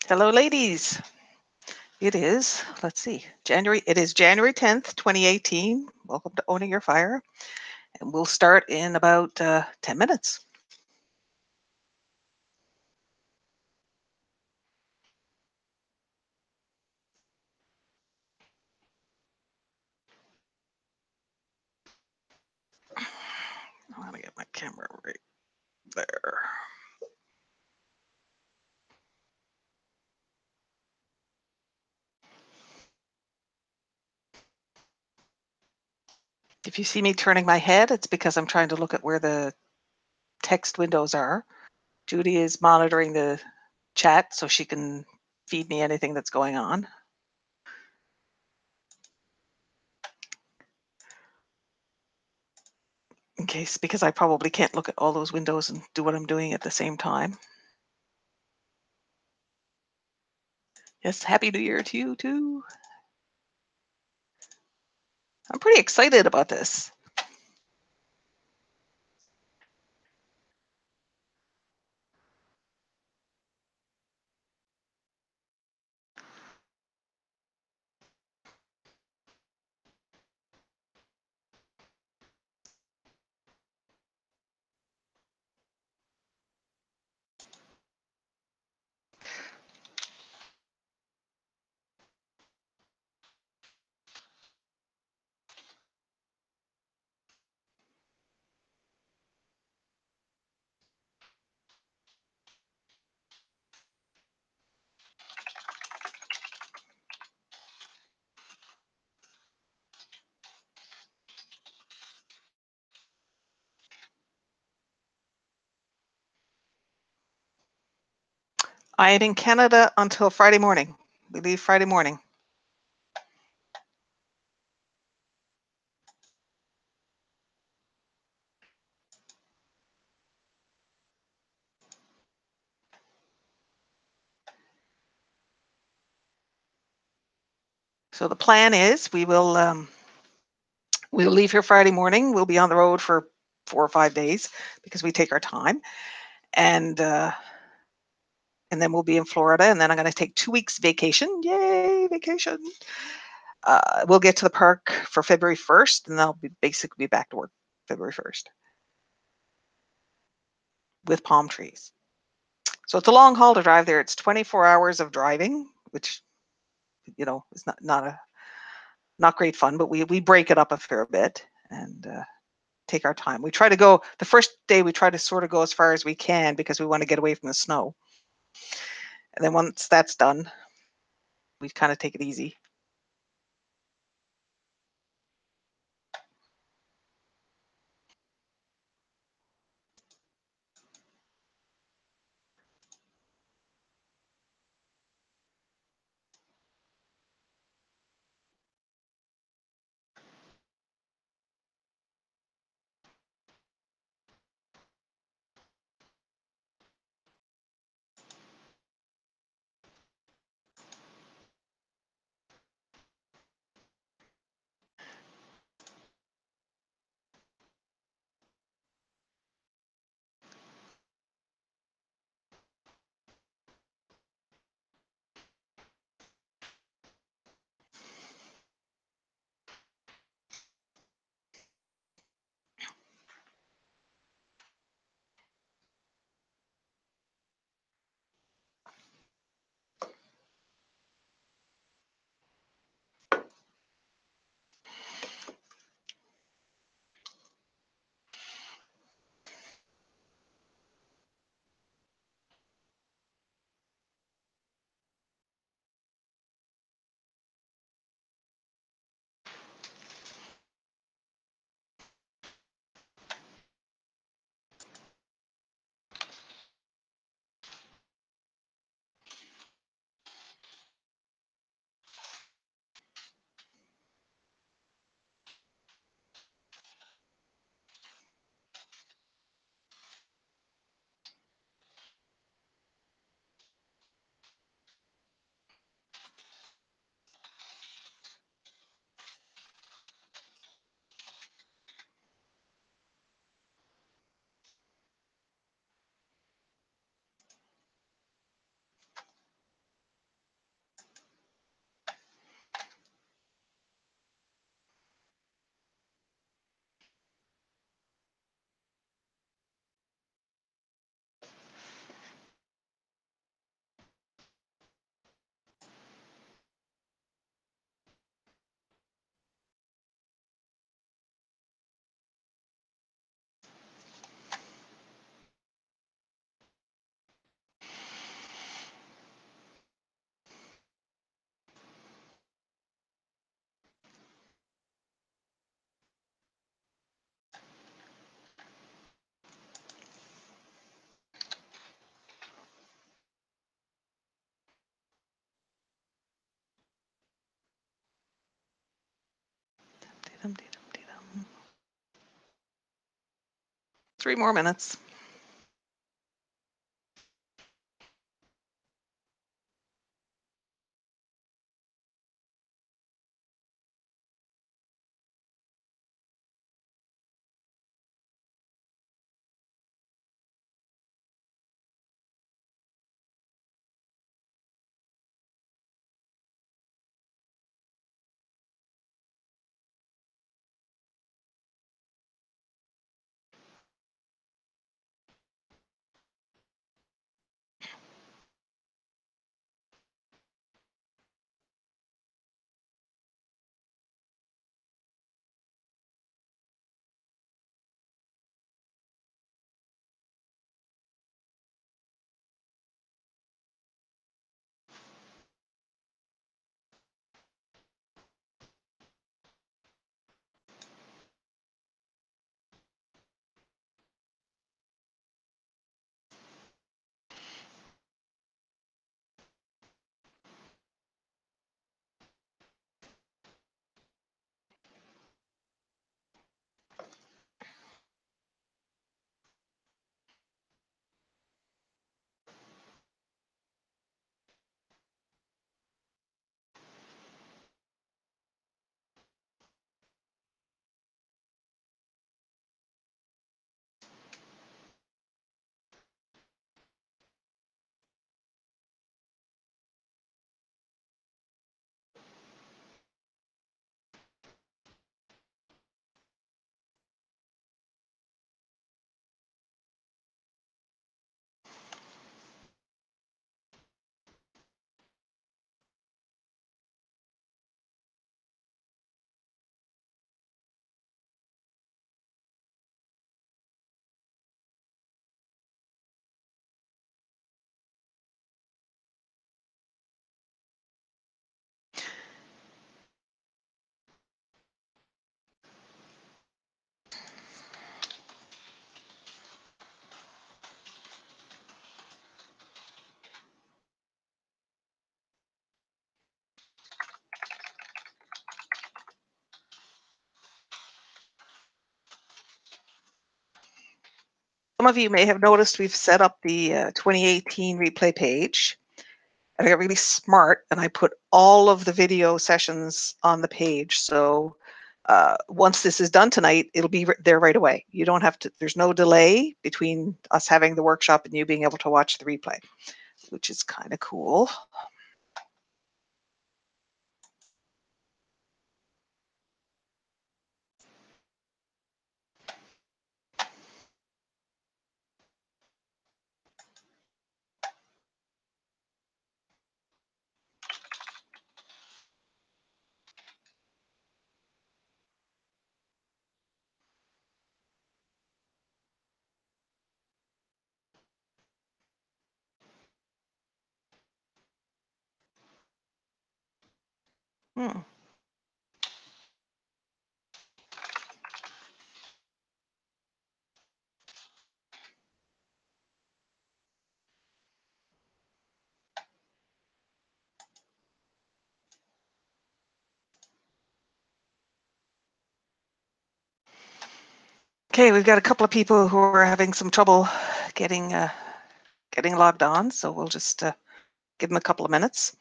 Hello, ladies. It is, let's see, it is January 10th, 2018. Welcome to Owning Your Fire. And we'll start in about 10 minutes. I want to get my camera right there. If you see me turning my head, it's because I'm trying to look at where the text windows are. Judy is monitoring the chat so she can feed me anything that's going on. In case, because I probably can't look at all those windows and do what I'm doing at the same time. Yes, Happy New Year to you too. I'm pretty excited about this. I am in Canada until Friday morning. We leave Friday morning. So the plan is we'll leave here Friday morning. We'll be on the road for 4 or 5 days because we take our time, and then we'll be in Florida, and then I'm going to take 2 weeks vacation. Yay, vacation! We'll get to the park for February 1st, and I'll basically be back to work February 1st with palm trees. So it's a long haul to drive there. It's 24 hours of driving, which is not great fun, but we break it up a fair bit and take our time. We try to go the first day. We try to sort of go as far as we can because we want to get away from the snow. And then once that's done, we kind of take it easy. 3 more minutes. Some of you may have noticed we've set up the 2018 replay page. And I got really smart and I put all of the video sessions on the page. So once this is done tonight, it'll be there right away. You don't have to, there's no delay between us having the workshop and you being able to watch the replay, which is kind of cool. Hmm. Okay, we've got a couple of people who are having some trouble getting logged on, so we'll just give them a couple of minutes.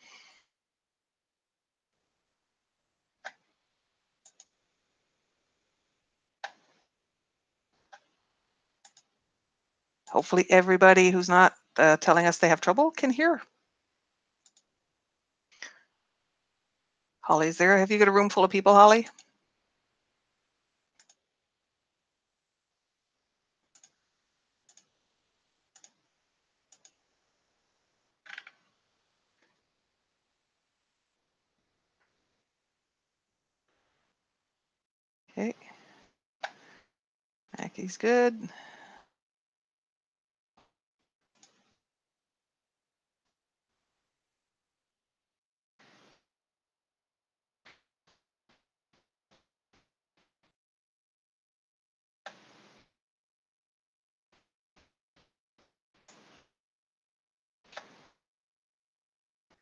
Hopefully everybody who's not telling us they have trouble can hear. Holly's there. Have you got a room full of people, Holly? Okay. Mackie's good.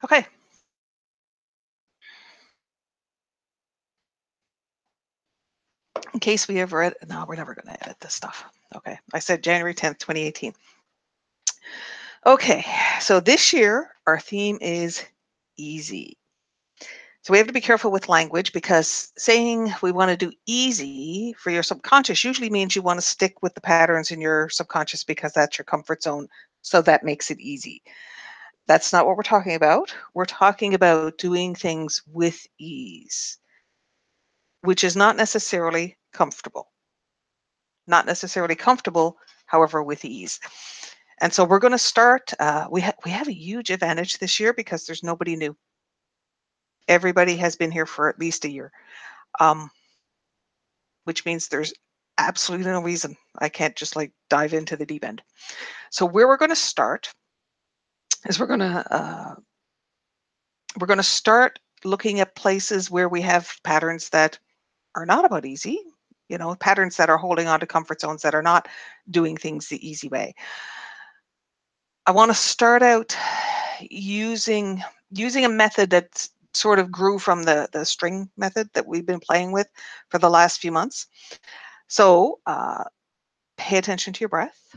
Okay. case we ever edit. No, we're never going to edit this stuff. Okay, I said January 10th, 2018. Okay, so this year our theme is easy. So we have to be careful with language, because saying we want to do easy for your subconscious usually means you want to stick with the patterns in your subconscious because that's your comfort zone. So that makes it easy. That's not what we're talking about. We're talking about doing things with ease, which is not necessarily comfortable. Not necessarily comfortable, however, with ease. And so we're going to start. We have a huge advantage this year because there's nobody new. Everybody has been here for at least a year, which means there's absolutely no reason I can't just like dive into the deep end. So where we're going to start is we're going to start looking at places where we have patterns that are not about easy, patterns that are holding on to comfort zones, that are not doing things the easy way. I want to start out using a method that sort of grew from the string method that we've been playing with for the last few months. So pay attention to your breath.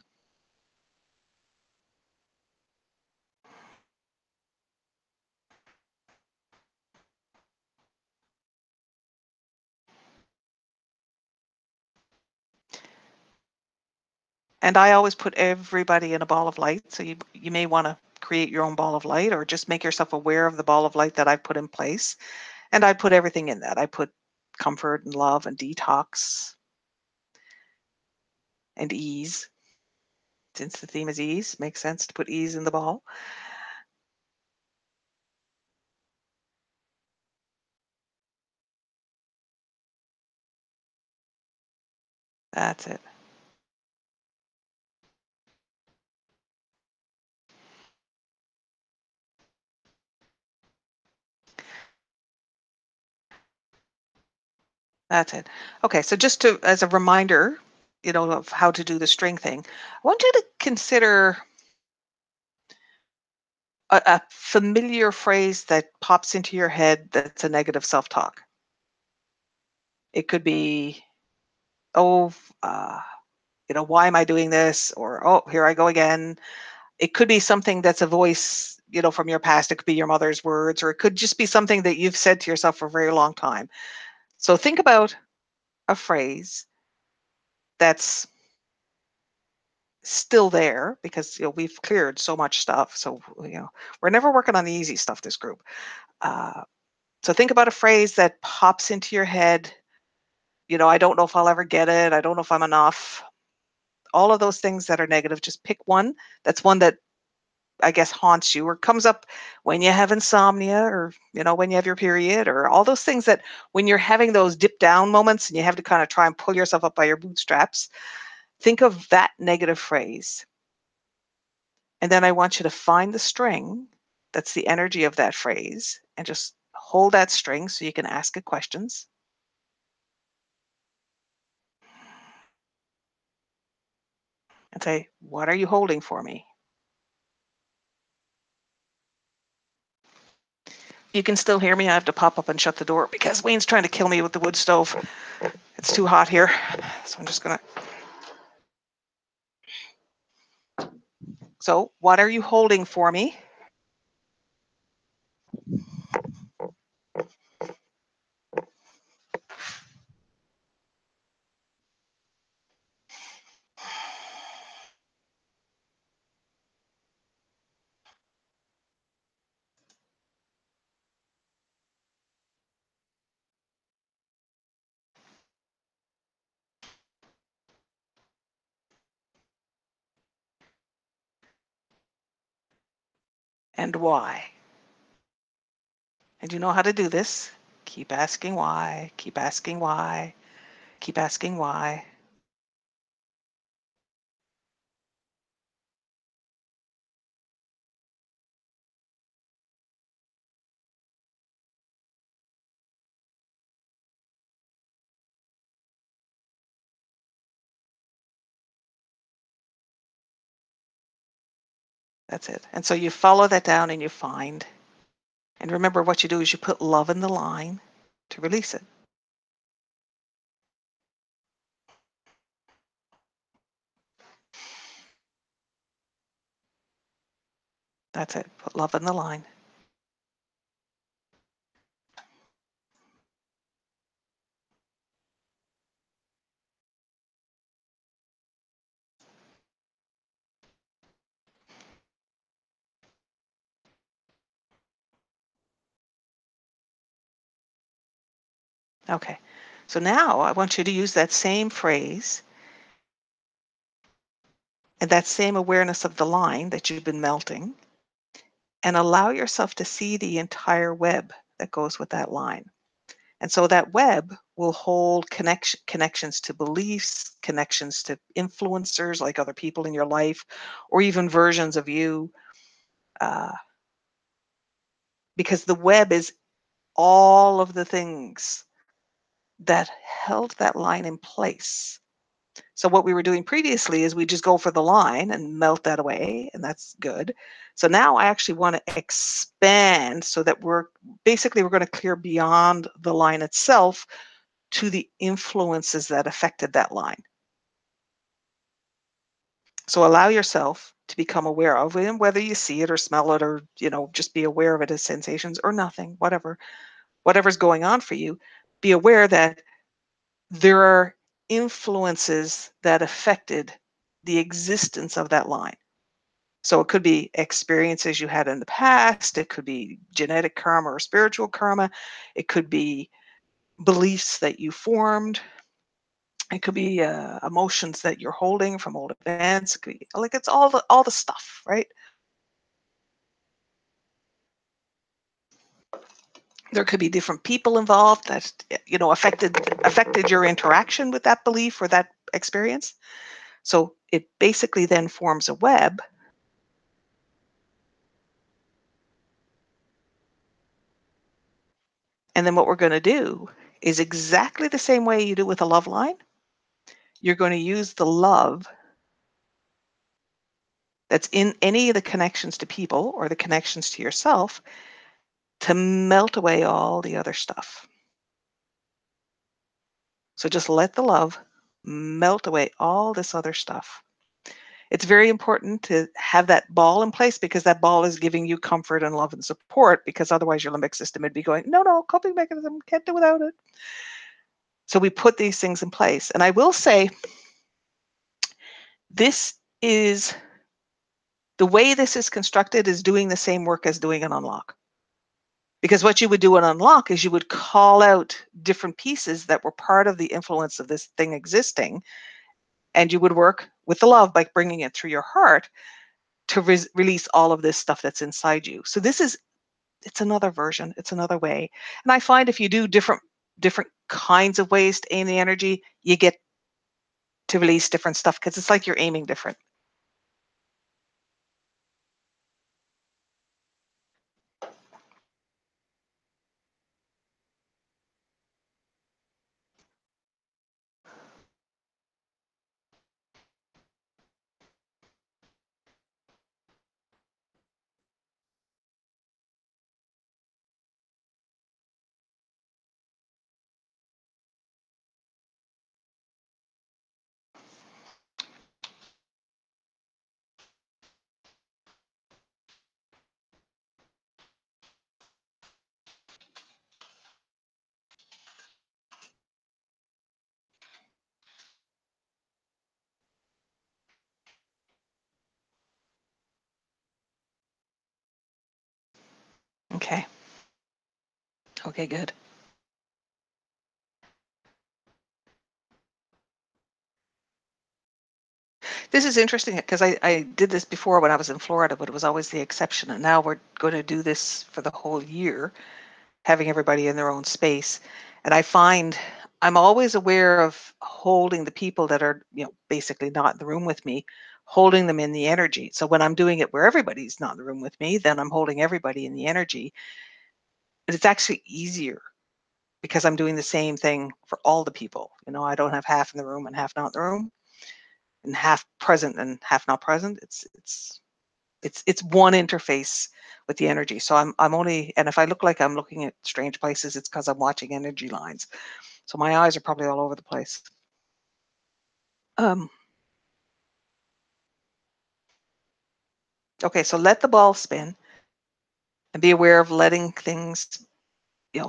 And I always put everybody in a ball of light. So you may want to create your own ball of light, or just make yourself aware of the ball of light that I've put in place. And I put everything in that. I put comfort and love and detox and ease. Since the theme is ease, makes sense to put ease in the ball. That's it. That's it. Okay, so just as a reminder, of how to do the string thing, I want you to consider a familiar phrase that pops into your head that's a negative self-talk. It could be, oh, why am I doing this? Or, oh, here I go again. It could be something that's a voice, from your past. It could be your mother's words, or it could just be something that you've said to yourself for a very long time. So think about a phrase that's still there, because we've cleared so much stuff. So we're never working on the easy stuff, this group. So think about a phrase that pops into your head. I don't know if I'll ever get it. I don't know if I'm enough. All of those things that are negative, just pick one. That's one that I guess haunts you, or comes up when you have insomnia, or when you have your period, or all those things that when you're having those dip down moments and you have to kind of try and pull yourself up by your bootstraps. Think of that negative phrase. And then I want you to find the string that's the energy of that phrase, and just hold that string so you can ask it questions. And say, what are you holding for me? You can still hear me. I have to pop up and shut the door because Wayne's trying to kill me with the wood stove. It's too hot here. So I'm just going to. So what are you holding for me? And why? And you know how to do this. Keep asking why, keep asking why, keep asking why. That's it. And so you follow that down and you find. And remember, what you do is you put love in the line to release it. That's it. Put love in the line. Okay. So now I want you to use that same phrase and that same awareness of the line that you've been melting, and allow yourself to see the entire web that goes with that line. And so that web will hold connections to beliefs, connections to influencers like other people in your life, or even versions of you, because the web is all of the things that held that line in place. So what we were doing previously is we just go for the line and melt that away, and that's good. So now I actually want to expand so that we're going to clear beyond the line itself to the influences that affected that line. So allow yourself to become aware of it, and whether you see it or smell it, or just be aware of it as sensations or nothing, whatever's going on for you, be aware that there are influences that affected the existence of that line. So it could be experiences you had in the past, it could be genetic karma or spiritual karma, it could be beliefs that you formed, it could be emotions that you're holding from old events. It could be, like, it's all the stuff, right? There could be different people involved that affected your interaction with that belief or that experience. So it basically then forms a web. And then what we're going to do is exactly the same way you do with a love line. You're going to use the love that's in any of the connections to people or the connections to yourself to melt away all the other stuff. So just let the love melt away all this other stuff. It's very important to have that ball in place, because that ball is giving you comfort and love and support, because otherwise your limbic system would be going, no, coping mechanism, can't do without it. So we put these things in place. And I will say, this is the way this is constructed is doing the same work as doing an unlock. Because what you would do an unlock is you would call out different pieces that were part of the influence of this thing existing, and you would work with the love by bringing it through your heart to release all of this stuff that's inside you. So it's another version, it's another way. And I find if you do different kinds of ways to aim the energy, you get to release different stuff, because it's like you're aiming different. Okay. Okay, good. This is interesting, because I did this before when I was in Florida, but it was always the exception. And now we're going to do this for the whole year, having everybody in their own space. And I find I'm always aware of holding the people that are, basically not in the room with me, holding them in the energy. So when I'm doing it where everybody's not in the room with me, then I'm holding everybody in the energy. And it's actually easier, because I'm doing the same thing for all the people. I don't have half in the room and half not in the room, and half present and half not present. It's one interface with the energy. So I'm only, and if I look like I'm looking at strange places, it's because I'm watching energy lines. So my eyes are probably all over the place. Um, Okay, so let the ball spin and be aware of letting things,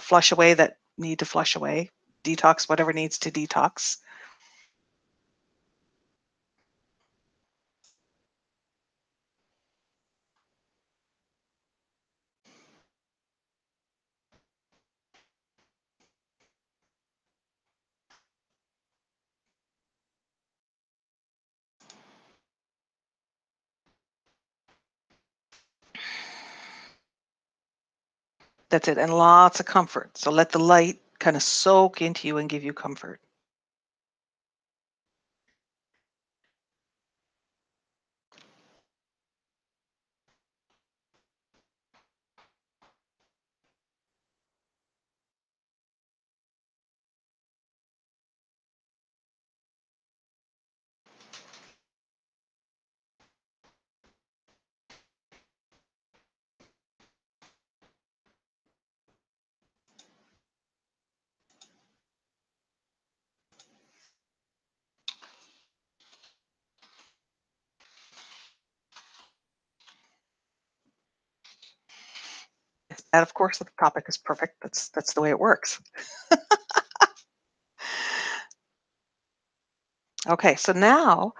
flush away that need to flush away, detox whatever needs to detox. That's it. And lots of comfort. So let the light kind of soak into you and give you comfort. And of course, the topic is perfect. That's the way it works. Okay, so now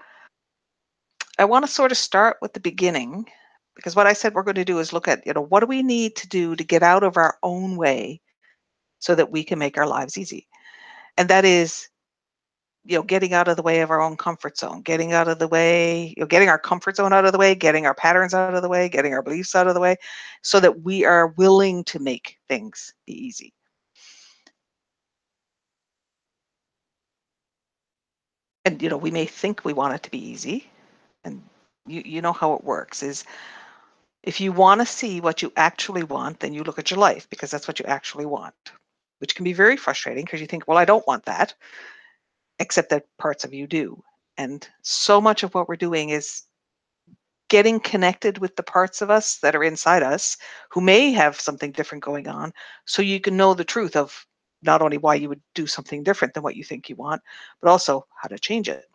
I want to sort of start with the beginning, because what I said we're going to do is look at, what do we need to do to get out of our own way so that we can make our lives easy. And that is, getting out of the way of our own comfort zone, getting out of the way, getting our comfort zone out of the way, getting our patterns out of the way, getting our beliefs out of the way, so that we are willing to make things be easy. And, we may think we want it to be easy. And you know how it works is, if you want to see what you actually want, then you look at your life, because that's what you actually want, which can be very frustrating because you think, well, I don't want that, except that parts of you do. And so much of what we're doing is getting connected with the parts of us that are inside us who may have something different going on, so you can know the truth of not only why you would do something different than what you think you want, but also how to change it.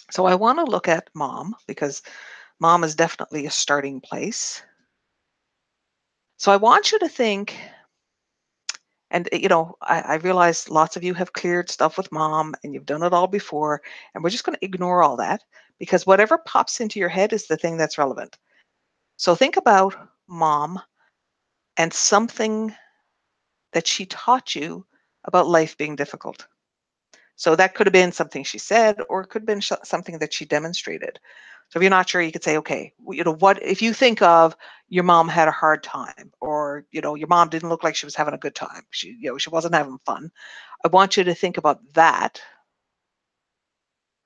So I want to look at mom, because mom is definitely a starting place. So I want you to think, and I realize lots of you have cleared stuff with mom and you've done it all before, and we're just going to ignore all that, because whatever pops into your head is the thing that's relevant. So think about mom and something that she taught you about life being difficult. So that could have been something she said, or it could have been something that she demonstrated. So if you're not sure, you could say, okay, what if you think of your mom had a hard time, or your mom didn't look like she was having a good time. She wasn't having fun. I want you to think about that,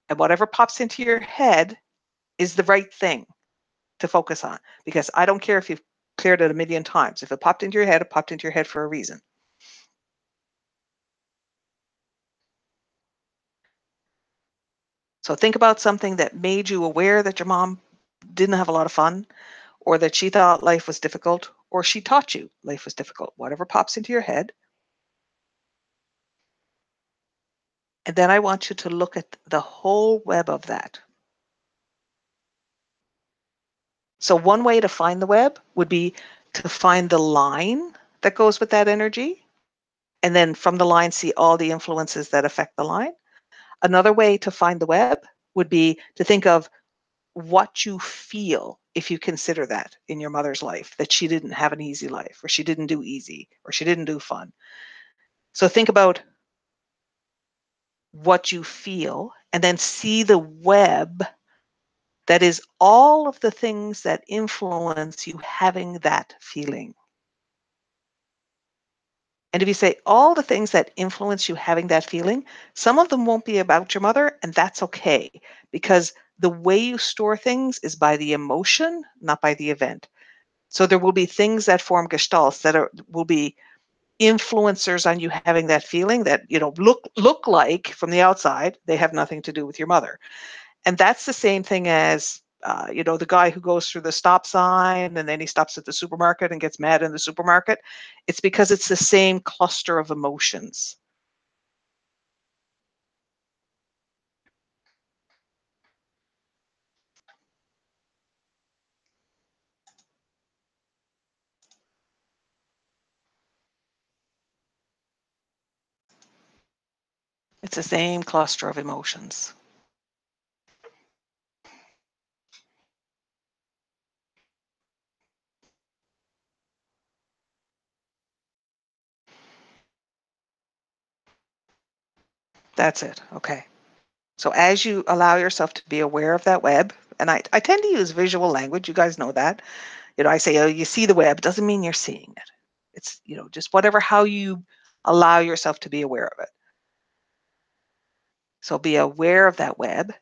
and whatever pops into your head is the right thing to focus on, because I don't care if you've cleared it a million times. If it popped into your head, it popped into your head for a reason. So think about something that made you aware that your mom didn't have a lot of fun, or that she thought life was difficult, or she taught you life was difficult. Whatever pops into your head. And then I want you to look at the whole web of that. So one way to find the web would be to find the line that goes with that energy, and then from the line see all the influences that affect the line. Another way to find the web would be to think of what you feel if you consider that in your mother's life, that she didn't have an easy life, or she didn't do easy, or she didn't do fun. So think about what you feel, and then see the web that is all of the things that influence you having that feeling. And if you say all the things that influence you having that feeling, some of them won't be about your mother, and that's okay, because the way you store things is by the emotion, not by the event. So there will be things that form gestalts that will be influencers on you having that feeling that look like from the outside they have nothing to do with your mother. And that's the same thing as the guy who goes through the stop sign and then he stops at the supermarket and gets mad in the supermarket. It's because it's the same cluster of emotions. It's the same cluster of emotions. That's it. Okay. So as you allow yourself to be aware of that web, and I tend to use visual language, you guys know that. I say, oh, you see the web, doesn't mean you're seeing it. It's, just whatever, how you allow yourself to be aware of it. So be aware of that web.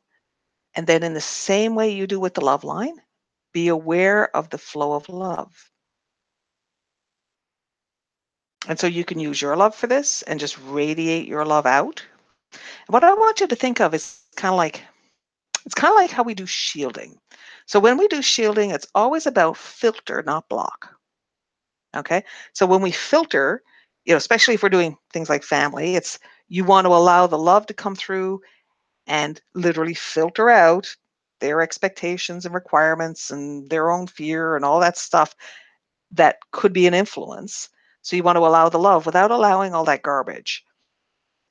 And then in the same way you do with the love line, be aware of the flow of love. And so you can use your love for this and just radiate your love out. And what I want you to think of is it's kind of like how we do shielding. So when we do shielding, it's always about filter, not block. Okay. So when we filter, especially if we're doing things like family, it's you want to allow the love to come through and literally filter out their expectations and requirements and their own fear and all that stuff that could be an influence. So you want to allow the love without allowing all that garbage.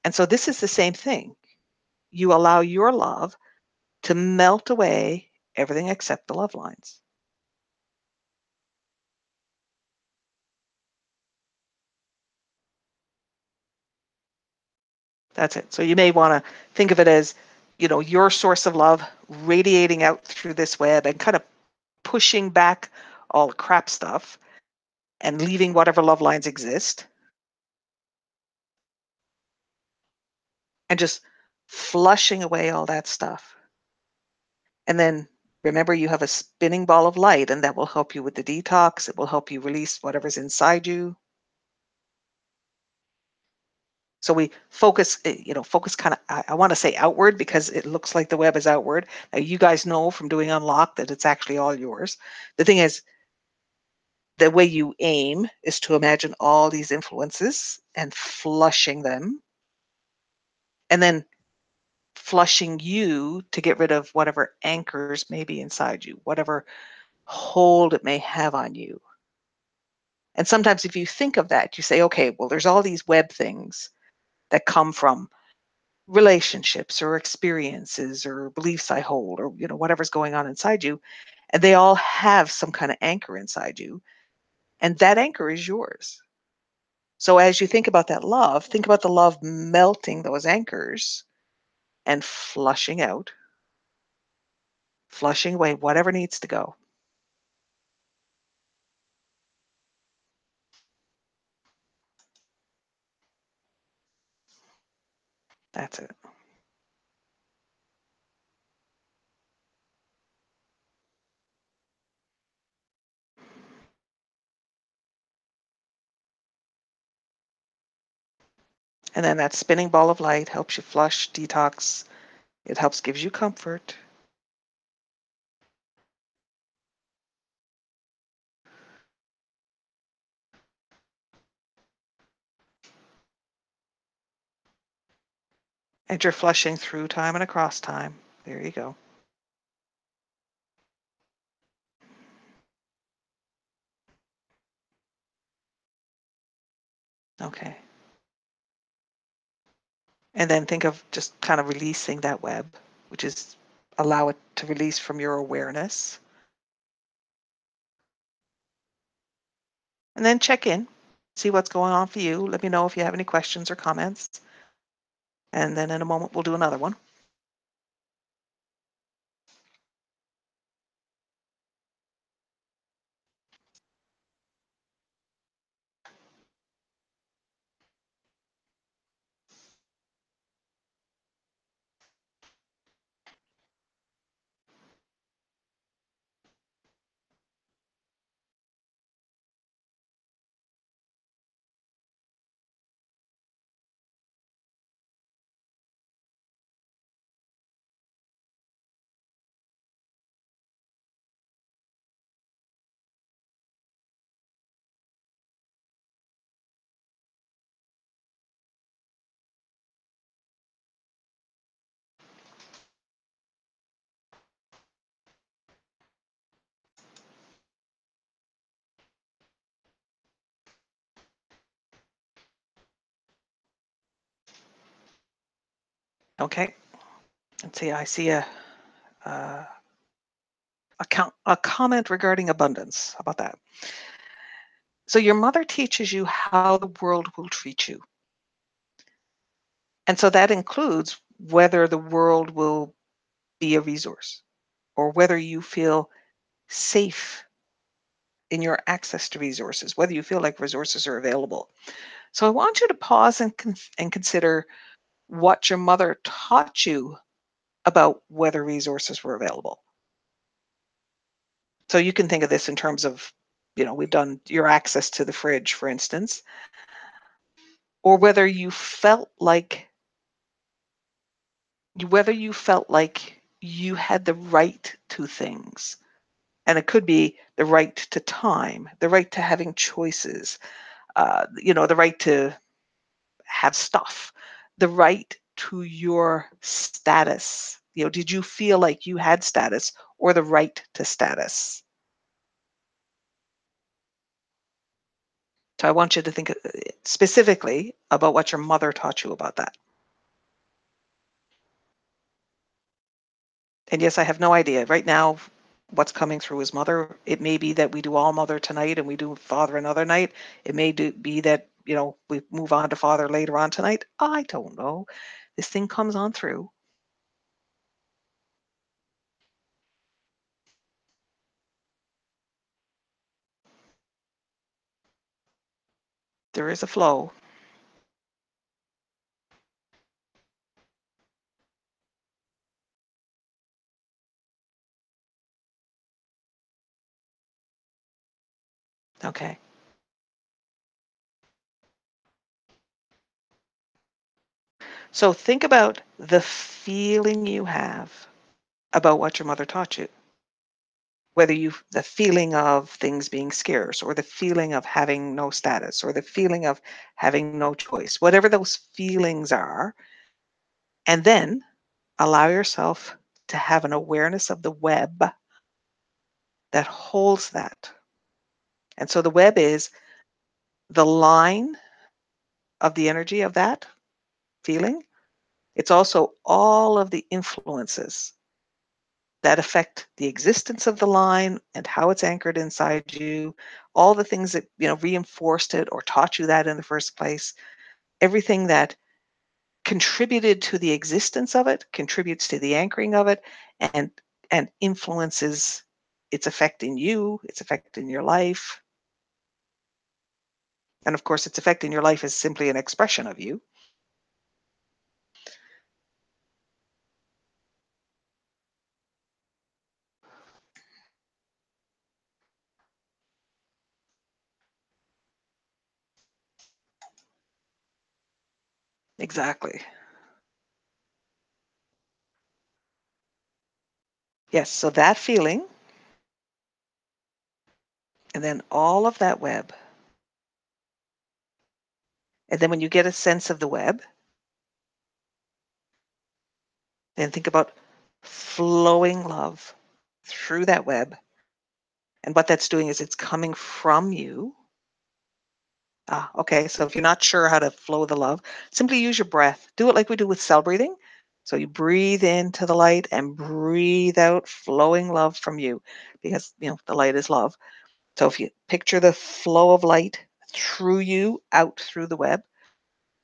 And so this is the same thing. You allow your love to melt away everything except the love lines. That's it. So you may want to think of it as, your source of love radiating out through this web and kind of pushing back all the crap stuff and leaving whatever love lines exist and just flushing away all that stuff. And then remember, you have a spinning ball of light, and that will help you with the detox. It will help you release whatever's inside you. So we focus, focus kind of, I want to say outward because it looks like the web is outward. Now, you guys know from doing Unlock that it's actually all yours. The thing is, the way you aim is to imagine all these influences and flushing them, and then flushing you to get rid of whatever anchors may be inside you, whatever hold it may have on you. And sometimes if you think of that, you say, okay, well, there's all these web things that come from relationships or experiences or beliefs I hold or whatever's going on inside you, and they all have some kind of anchor inside you, and that anchor is yours. So as you think about that love, think about the love melting those anchors and flushing out, flushing away whatever needs to go. That's it. And then that spinning ball of light helps you flush, detox. It helps, gives you comfort. And you're flushing through time and across time. There you go. Okay. And then think of just kind of releasing that web, which is allow it to release from your awareness. And then check in, see what's going on for you. Let me know if you have any questions or comments. And then in a moment, we'll do another one. Okay. Let's see. I see uh, a comment regarding abundance. How about that? So your mother teaches you how the world will treat you. And so that includes whether the world will be a resource or whether you feel safe in your access to resources, whether you feel like resources are available. So I want you to pause and consider what your mother taught you about whether resources were available. So you can think of this in terms of, we've done your access to the fridge, for instance, or whether you felt like you had the right to things. And it could be the right to time, the right to having choices, the right to have stuff, the right to your status. Did you feel like you had status or the right to status? So I want you to think specifically about what your mother taught you about that. And yes, I have no idea right now what's coming through his mother. It may be that we do all mother tonight and we do father another night. It may be that, we move on to father later on tonight. I don't know. This thing comes on through. There is a flow. Okay. So think about the feeling you have about what your mother taught you. Whether the feeling of things being scarce, or the feeling of having no status, or the feeling of having no choice, whatever those feelings are, and then allow yourself to have an awareness of the web that holds that. And so the web is the line of the energy of that feeling. It's also all of the influences that affect the existence of the line and how it's anchored inside you, all the things that, reinforced it or taught you that in the first place, everything that contributed to the existence of it, contributes to the anchoring of it, and influences its effect in you, its effect in your life. And of course, its effect in your life is simply an expression of you. Exactly. Yes, so that feeling, and then all of that web. And then when you get a sense of the web, then think about flowing love through that web. And what that's doing is it's coming from you. Okay. So if you're not sure how to flow the love, simply use your breath. Do it like we do with cell breathing. So you breathe into the light and breathe out flowing love from you, because, the light is love. So if you picture the flow of light through you, out through the web,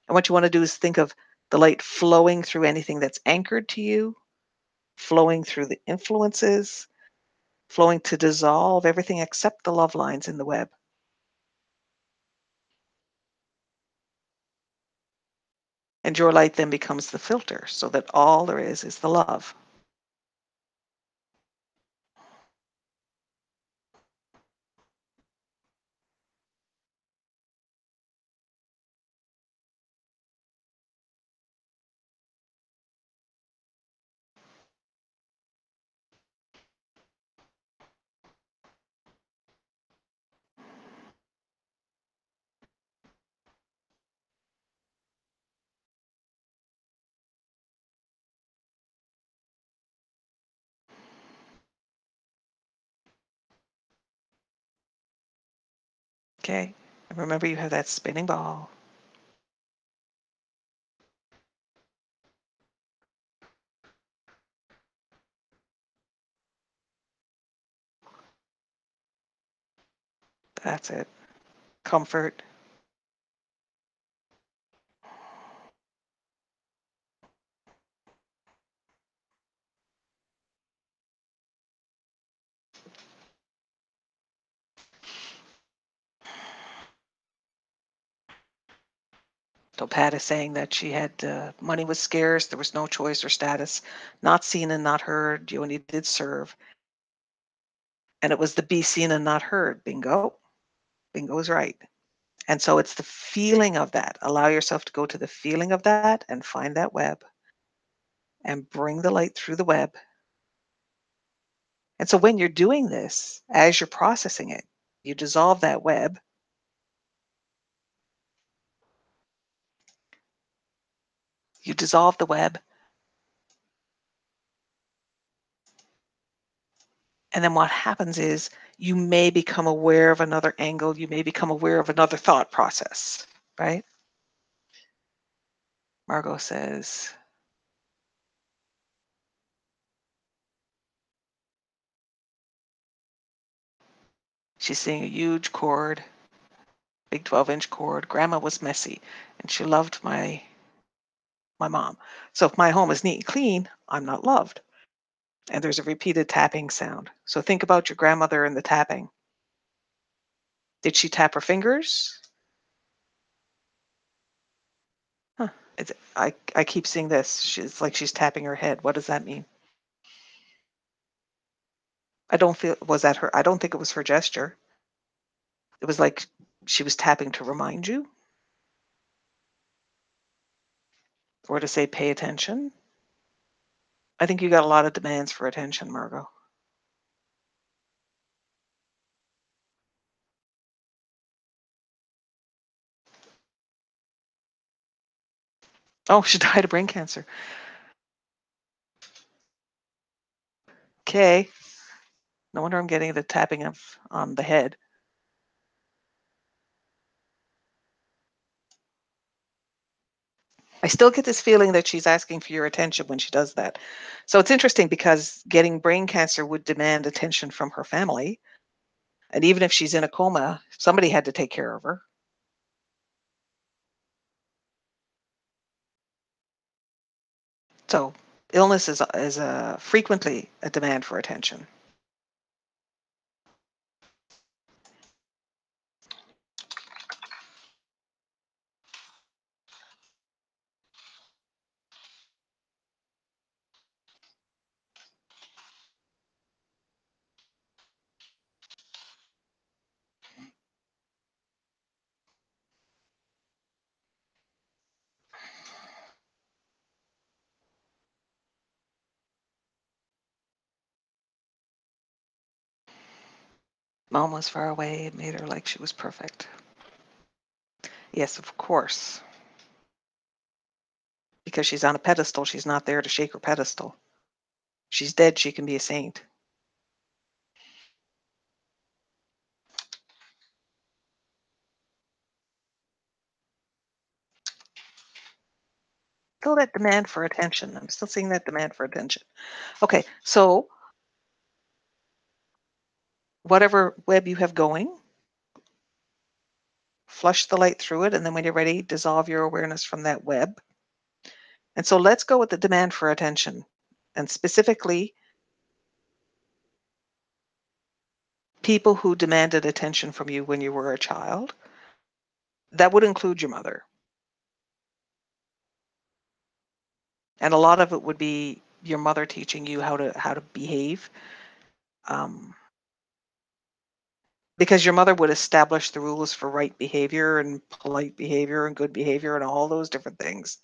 and what you want to do is think of the light flowing through anything that's anchored to you, flowing through the influences, flowing to dissolve everything except the love lines in the web. And your light then becomes the filter so that all there is the love. Okay? And remember, you have that spinning ball. That's it. Comfort. So Pat is saying that she had money was scarce, there was no choice or status, not seen and not heard. You only did serve, and it was the be seen and not heard. Bingo, bingo is right. And so it's the feeling of that. Allow yourself to go to the feeling of that and find that web and bring the light through the web. And so when you're doing this, as you're processing it, you dissolve that web. You dissolve the web. And then what happens is you may become aware of another angle. You may become aware of another thought process, right? Margot says, she's seeing a huge cord, big 12-inch cord. Grandma was messy, and she loved my mom. So if my home is neat and clean, I'm not loved. And there's a repeated tapping sound. So think about your grandmother and the tapping. Did she tap her fingers? Huh. I keep seeing this. It's like she's tapping her head. What does that mean? I don't feel, was that her? I don't think it was her gesture. It was like she was tapping to remind you or to say, pay attention. I think you got a lot of demands for attention, Margot. Oh, she died of brain cancer. Okay. No wonder I'm getting the tapping of on the head. I still get this feeling that she's asking for your attention when she does that. So it's interesting because getting brain cancer would demand attention from her family. And even if she's in a coma, somebody had to take care of her. So illness is frequently a demand for attention. Mom was far away. It made her like she was perfect. Yes, of course. Because she's on a pedestal, she's not there to shake her pedestal. She's dead, she can be a saint. Still that demand for attention. I'm still seeing that demand for attention. Okay, so whatever web you have going, flush the light through it, and then when you're ready, dissolve your awareness from that web. And so let's go with the demand for attention. And specifically, people who demanded attention from you when you were a child. That would include your mother. And a lot of it would be your mother teaching you how to behave. Um, because your mother would establish the rules for right behavior and polite behavior and good behavior and all those different things.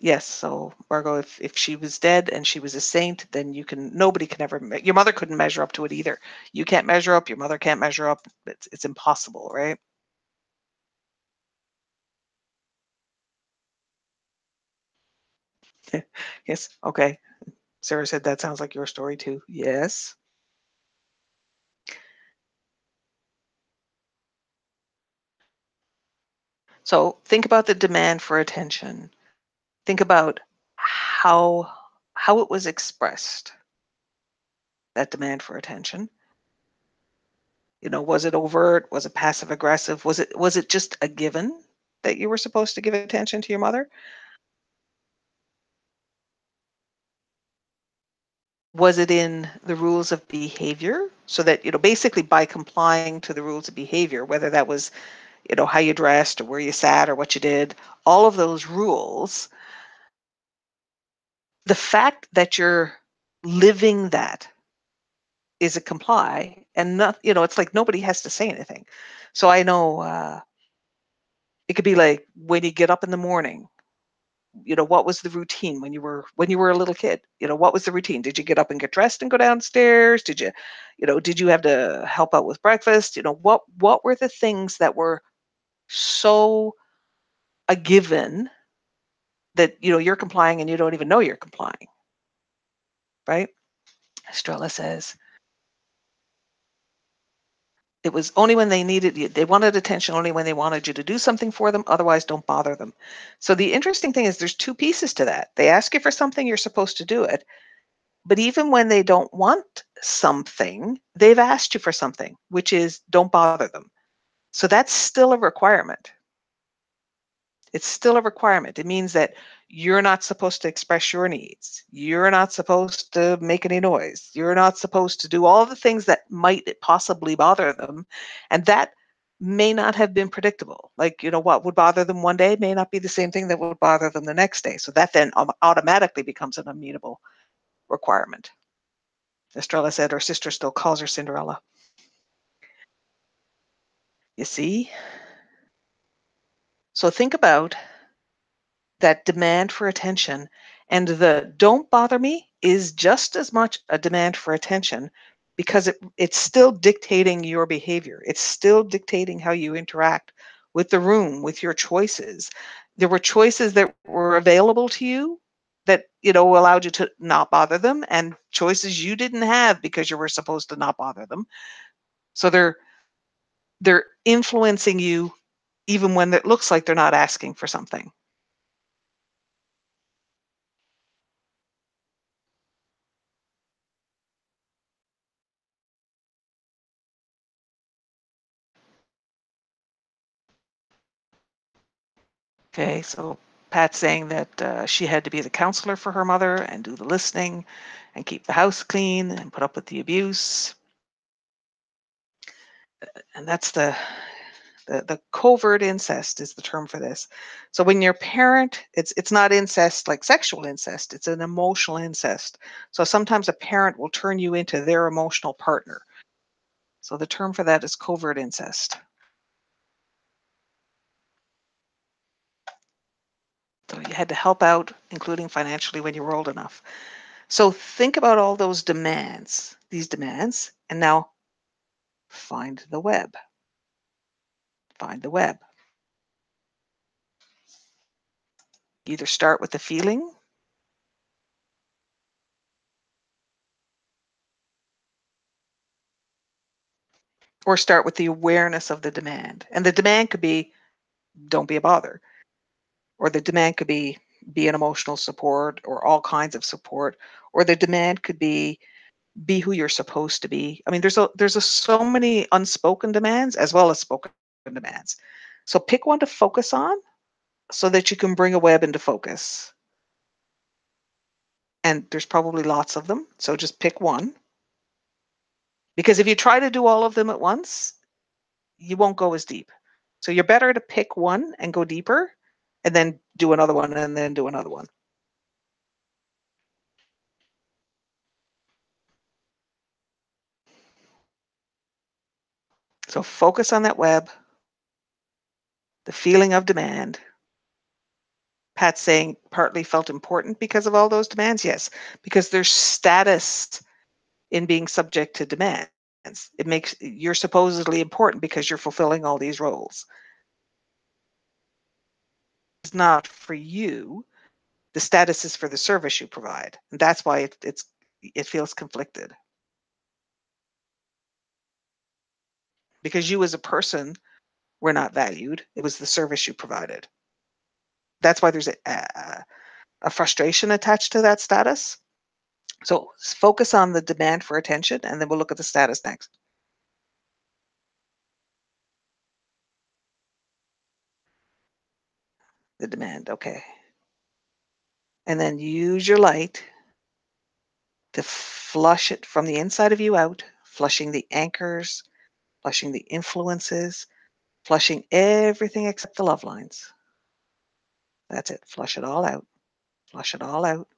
Yes, so Margot, if she was dead and she was a saint, then nobody can ever, your mother couldn't measure up to it either. You can't measure up, your mother can't measure up. It's impossible, right? Yes, okay. Sarah said that sounds like your story too. Yes. So think about the demand for attention. Think about how it was expressed. that demand for attention? Was it overt? Was it passive aggressive? Was it just a given that you were supposed to give attention to your mother? Was it in the rules of behavior? So that, basically by complying to the rules of behavior, whether that was, how you dressed or where you sat or what you did, all of those rules, the fact that you're living that is a comply, and not, it's like nobody has to say anything. So I know it could be like when you get up in the morning, what was the routine when you were a little kid? What was the routine? Did you get up and get dressed and go downstairs? Did you have to help out with breakfast? What were the things that were so a given that you're complying and you don't even know you're complying, right? Estrella says it was only when they needed you. They wanted attention only when they wanted you to do something for them. Otherwise, don't bother them. So the interesting thing is there's two pieces to that. They ask you for something, you're supposed to do it. But even when they don't want something, they've asked you for something, which is don't bother them. So that's still a requirement. It's still a requirement. It means that you're not supposed to express your needs. You're not supposed to make any noise. You're not supposed to do all the things that might possibly bother them. And that may not have been predictable. Like, what would bother them one day may not be the same thing that would bother them the next day. So that then automatically becomes an immutable requirement. Estrella said her sister still calls her Cinderella. You see? So think about that demand for attention, and the don't bother me is just as much a demand for attention because it's still dictating your behavior. It's still dictating how you interact with the room, with your choices. There were choices that were available to you that, allowed you to not bother them, and choices you didn't have because you were supposed to not bother them. So they're influencing you even when it looks like they're not asking for something. Okay, so Pat's saying that she had to be the counselor for her mother and do the listening and keep the house clean and put up with the abuse. And that's the covert incest is the term for this. So when your parent, it's not incest like sexual incest, it's an emotional incest. So sometimes a parent will turn you into their emotional partner. So the term for that is covert incest. So you had to help out, including financially, when you were old enough. So think about all those demands, these demands, and now find the web. Find the web. Either start with the feeling or start with the awareness of the demand. And the demand could be, don't be a bother. Or the demand could be an emotional support or all kinds of support. Or the demand could be who you're supposed to be. I mean, there's so many unspoken demands as well as spoken demands. So pick one to focus on so that you can bring a web into focus. And there's probably lots of them. So just pick one. Because if you try to do all of them at once, you won't go as deep. So you're better to pick one and go deeper and then do another one and then do another one. So focus on that web, the feeling of demand. Pat's saying partly felt important because of all those demands. Yes, because there's status in being subject to demands. It makes you're supposedly important because you're fulfilling all these roles. It's not for you. The status is for the service you provide, and that's why it feels conflicted. Because you as a person were not valued. It was the service you provided. That's why there's a frustration attached to that status. So focus on the demand for attention, and then we'll look at the status next. The demand, okay. And then use your light to flush it from the inside of you out, flushing the anchors, flushing the influences, flushing everything except the love lines. That's it. Flush it all out. Flush it all out.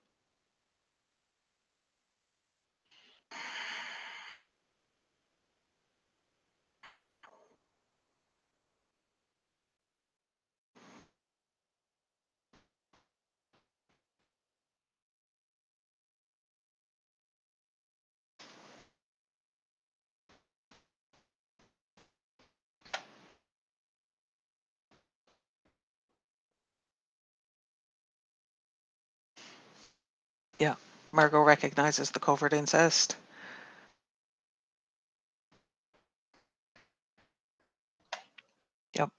Yeah. Margot recognizes the covert incest. Yep.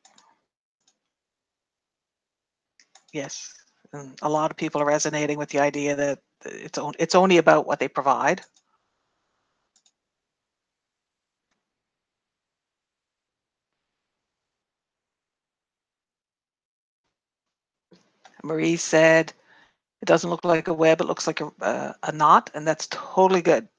Yes. And a lot of people are resonating with the idea that it's only about what they provide. Marie said, it doesn't look like a web, it looks like a knot, and that's totally good,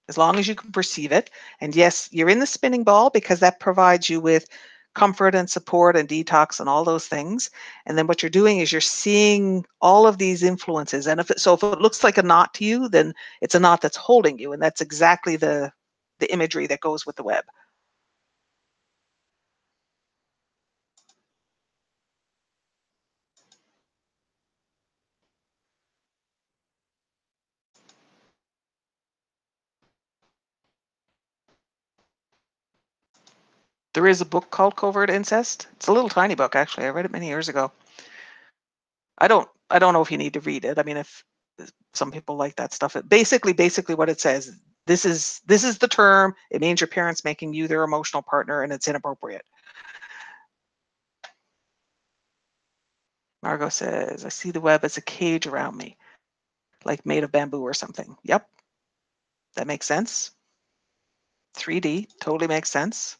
as long as you can perceive it. And yes, you're in the spinning ball because that provides you with comfort and support and detox and all those things. And then what you're doing is you're seeing all of these influences. And if it looks like a knot to you, then it's a knot that's holding you. And that's exactly the imagery that goes with the web. There is a book called Covert Incest. It's a little tiny book, actually. I read it many years ago. I don't know if you need to read it. I mean, if some people like that stuff, basically what it says, this is the term. It means your parents making you their emotional partner, and it's inappropriate. Margot says, I see the web as a cage around me, like made of bamboo or something. Yep, that makes sense. 3D totally makes sense.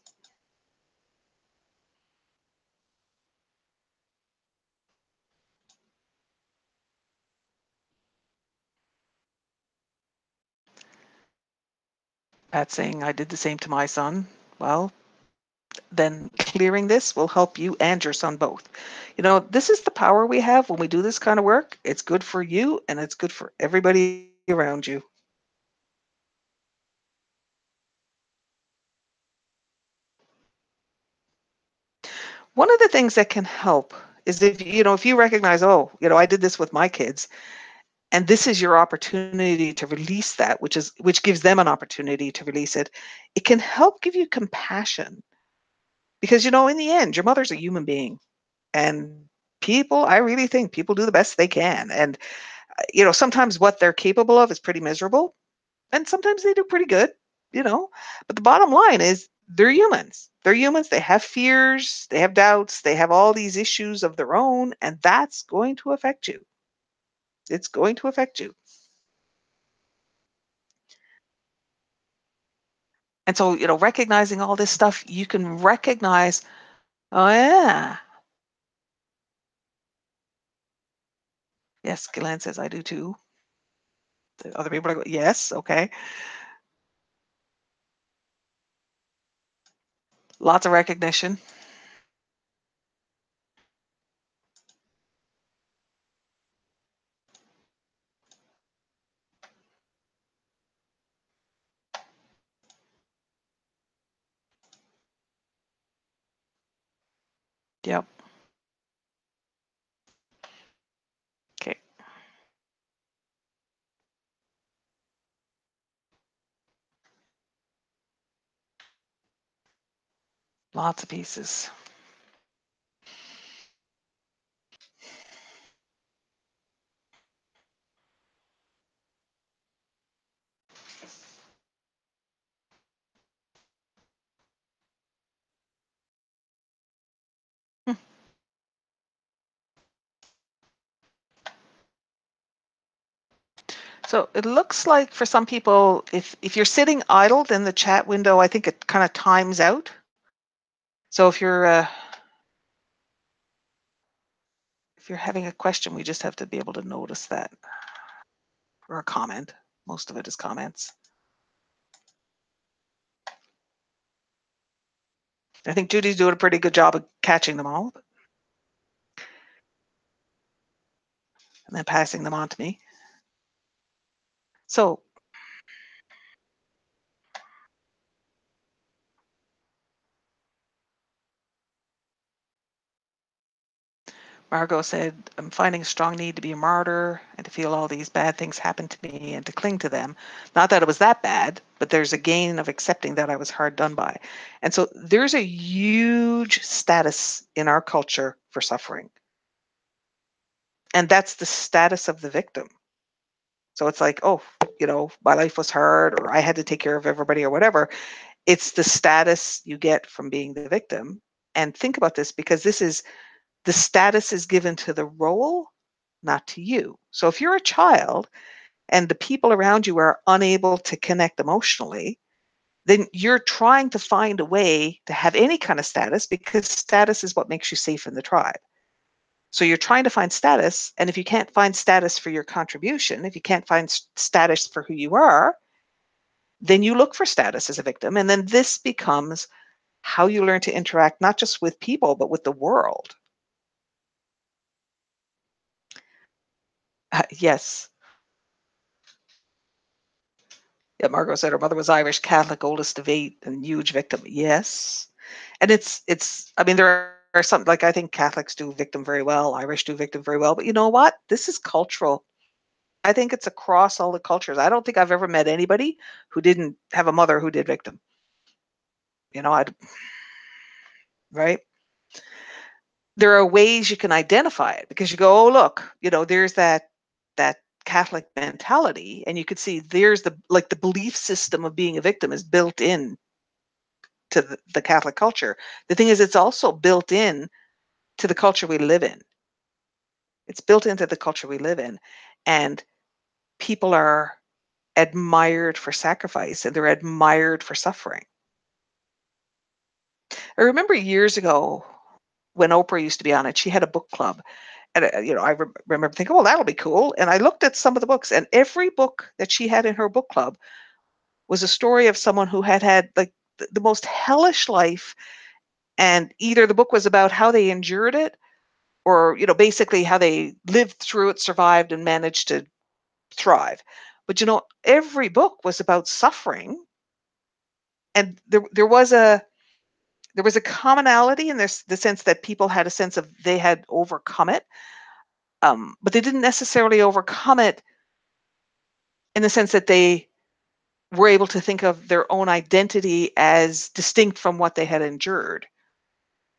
Pat saying, I did the same to my son. Well, then clearing this will help you and your son both. You know, this is the power we have when we do this kind of work. It's good for you and it's good for everybody around you. One of the things that can help is if you recognize, oh, I did this with my kids, and this is your opportunity to release that, which gives them an opportunity to release it. It can help give you compassion because in the end, your mother's a human being, and I really think people do the best they can, and sometimes what they're capable of is pretty miserable, and sometimes they do pretty good, you know. But the bottom line is they're humans. They're humans. They have fears, they have doubts, they have all these issues of their own, and that's going to affect you. It's going to affect you. And so, recognizing all this stuff, you can recognize, oh yeah. Yes, Glenn says I do too. The other people are going, yes, okay. Lots of recognition. Yep. Okay. Lots of pieces. So it looks like for some people, if you're sitting idle, then the chat window, I think it kind of times out. So if you're having a question, we just have to be able to notice that, or a comment. Most of it is comments. I think Judy's doing a pretty good job of catching them all, and then passing them on to me. So Margot said, I'm finding a strong need to be a martyr and to feel all these bad things happen to me and to cling to them. Not that it was that bad, but there's a gain of accepting that I was hard done by. And so there's a huge status in our culture for suffering. And that's the status of the victim. So it's like, oh, my life was hard, or I had to take care of everybody, or whatever. It's the status you get from being the victim. And think about this, because the status is given to the role, not to you. So if you're a child and the people around you are unable to connect emotionally, then you're trying to find a way to have any kind of status, because status is what makes you safe in the tribe. So you're trying to find status, and if you can't find status for your contribution, if you can't find status for who you are, then you look for status as a victim. And then this becomes how you learn to interact, not just with people, but with the world. Yes. Yeah, Margot said her mother was Irish Catholic, oldest of 8, and huge victim. Yes. And I mean, there are some, like, I think Catholics do victim very well, Irish do victim very well, but you know what? This is cultural. I think it's across all the cultures. I don't think I've ever met anybody who didn't have a mother who did victim. Right? There are ways you can identify it, because you go, oh, look, there's that Catholic mentality, and you could see there's the belief system of being a victim is built in to the Catholic culture. The thing is, it's also built in to the culture we live in. It's built into the culture we live in, and people are admired for sacrifice, and they're admired for suffering. I remember years ago when Oprah used to be on it, she had a book club. And, I remember thinking, oh, that'll be cool. And I looked at some of the books, and every book that she had in her book club was a story of someone who had like the most hellish life. And either the book was about how they endured it, or, basically how they lived through it, survived, and managed to thrive. But, every book was about suffering. And there was a commonality in this, the sense that people had a sense of they had overcome it. But they didn't necessarily overcome it in the sense that they were able to think of their own identity as distinct from what they had endured.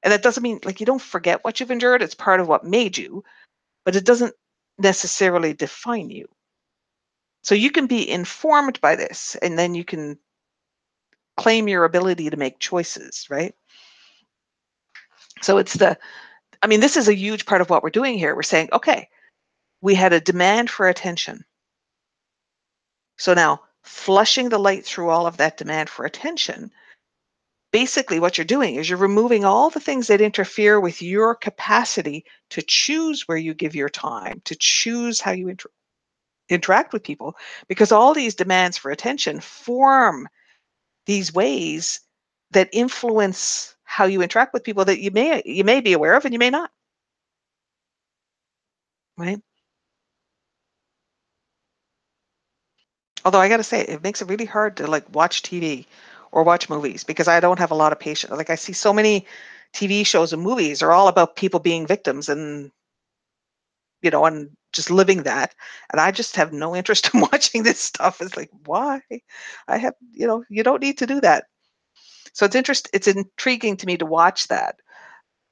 And that doesn't mean, like, you don't forget what you've endured. It's part of what made you, but it doesn't necessarily define you. So you can be informed by this, and then you can claim your ability to make choices, right? So this is a huge part of what we're doing here. We're saying, okay, we had a demand for attention. So now, flushing the light through all of that demand for attention, basically what you're doing is you're removing all the things that interfere with your capacity to choose where you give your time, to choose how you interact with people, because all these demands for attention form these ways that influence how you interact with people that you may be aware of and you may not, right? Although I got to say, it makes it really hard to like watch TV or watch movies, because I don't have a lot of patience. Like, I see so many TV shows and movies are all about people being victims, and and just living that. And I just have no interest in watching this stuff. It's like, why? You don't need to do that. So it's intriguing to me to watch that,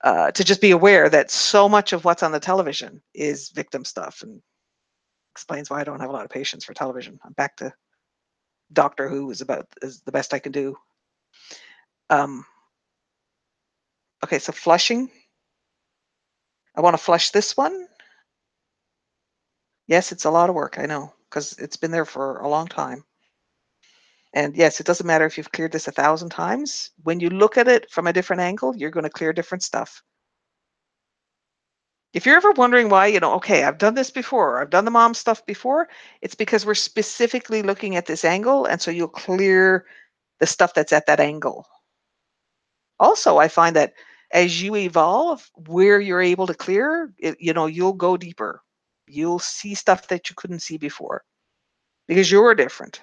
to just be aware that so much of what's on the television is victim stuff, and explains why I don't have a lot of patience for television. I'm back to Doctor Who is the best I can do. Um, okay, so flushing. I want to flush this one. Yes, it's a lot of work, I know. because it's been there for a long time. And yes, it doesn't matter if you've cleared this 1,000 times. When you look at it from a different angle, you're going to clear different stuff. If you're ever wondering why, okay, I've done this before, I've done the mom stuff before, it's because we're specifically looking at this angle, and so you'll clear the stuff that's at that angle. Also, I find that as you evolve, where you're able to clear, you'll go deeper. You'll see stuff that you couldn't see before because you're different.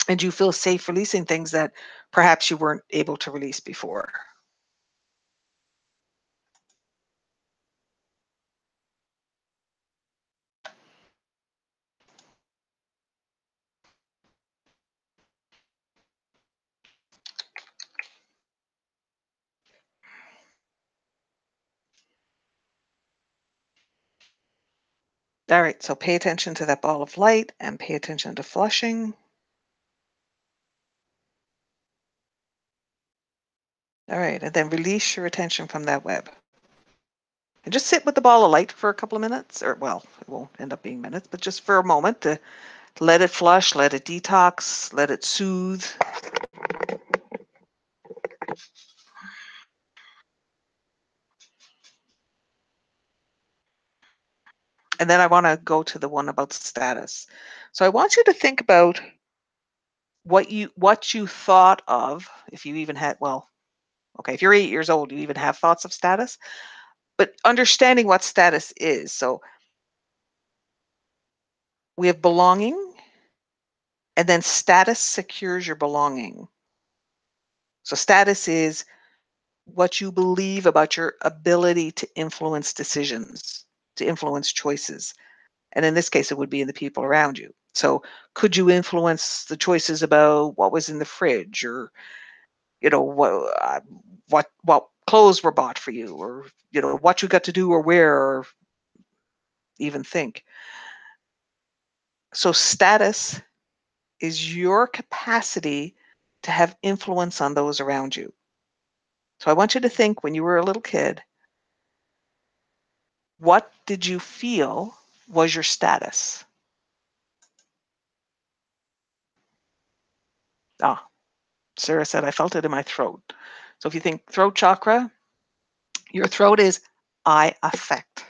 And you feel safe releasing things that perhaps you weren't able to release before. All right, so pay attention to that ball of light and pay attention to flushing. All right, and then release your attention from that web. And just sit with the ball of light for a couple of minutes, or well, it won't end up being minutes, but just for a moment to let it flush, let it detox, let it soothe. And then I want to go to the one about status. So I want you to think about what you thought of, if you even had, well, okay, if you're 8 years old, you even have thoughts of status, but understanding what status is. So we have belonging, and then status secures your belonging. So status is what you believe about your ability to influence decisions, to influence choices. And in this case, it would be in the people around you. So could you influence the choices about what was in the fridge, or, what clothes were bought for you, or, what you got to do or wear, or even think. So status is your capacity to have influence on those around you. So I want you to think, when you were a little kid, what did you feel was your status? Ah, Sarah said, I felt it in my throat. So if you think throat chakra, your throat is I affect.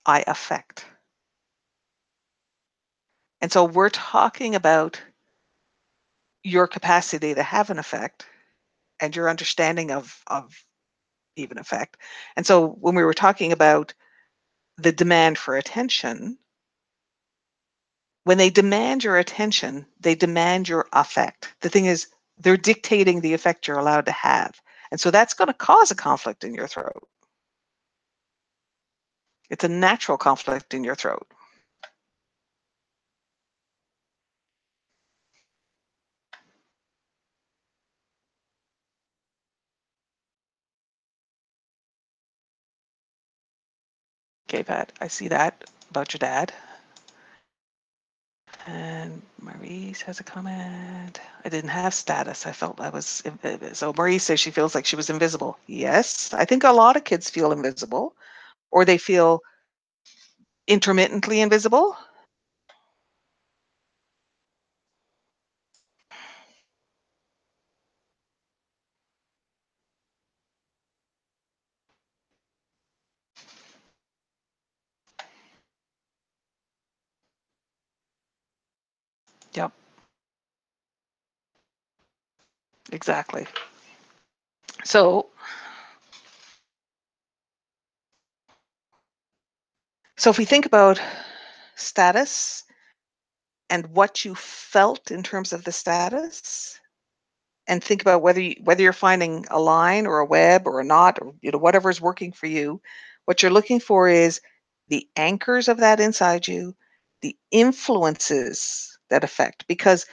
I affect. And so we're talking about your capacity to have an effect and your understanding of even effect. And so when we were talking about the demand for attention, when they demand your attention, they demand your affect. The thing is, they're dictating the effect you're allowed to have. And so that's going to cause a conflict in your throat. It's a natural conflict in your throat. Okay, Pat, I see that about your dad. And Maurice has a comment. I didn't have status. I felt I was. So Maurice says she feels like she was invisible. Yes, I think a lot of kids feel invisible, or they feel intermittently invisible. Yep, exactly. So if we think about status and what you felt in terms of the status, and think about whether you're finding a line or a web or a knot, or whatever is working for you, what you're looking for is the anchors of that inside you, the influences that affect, because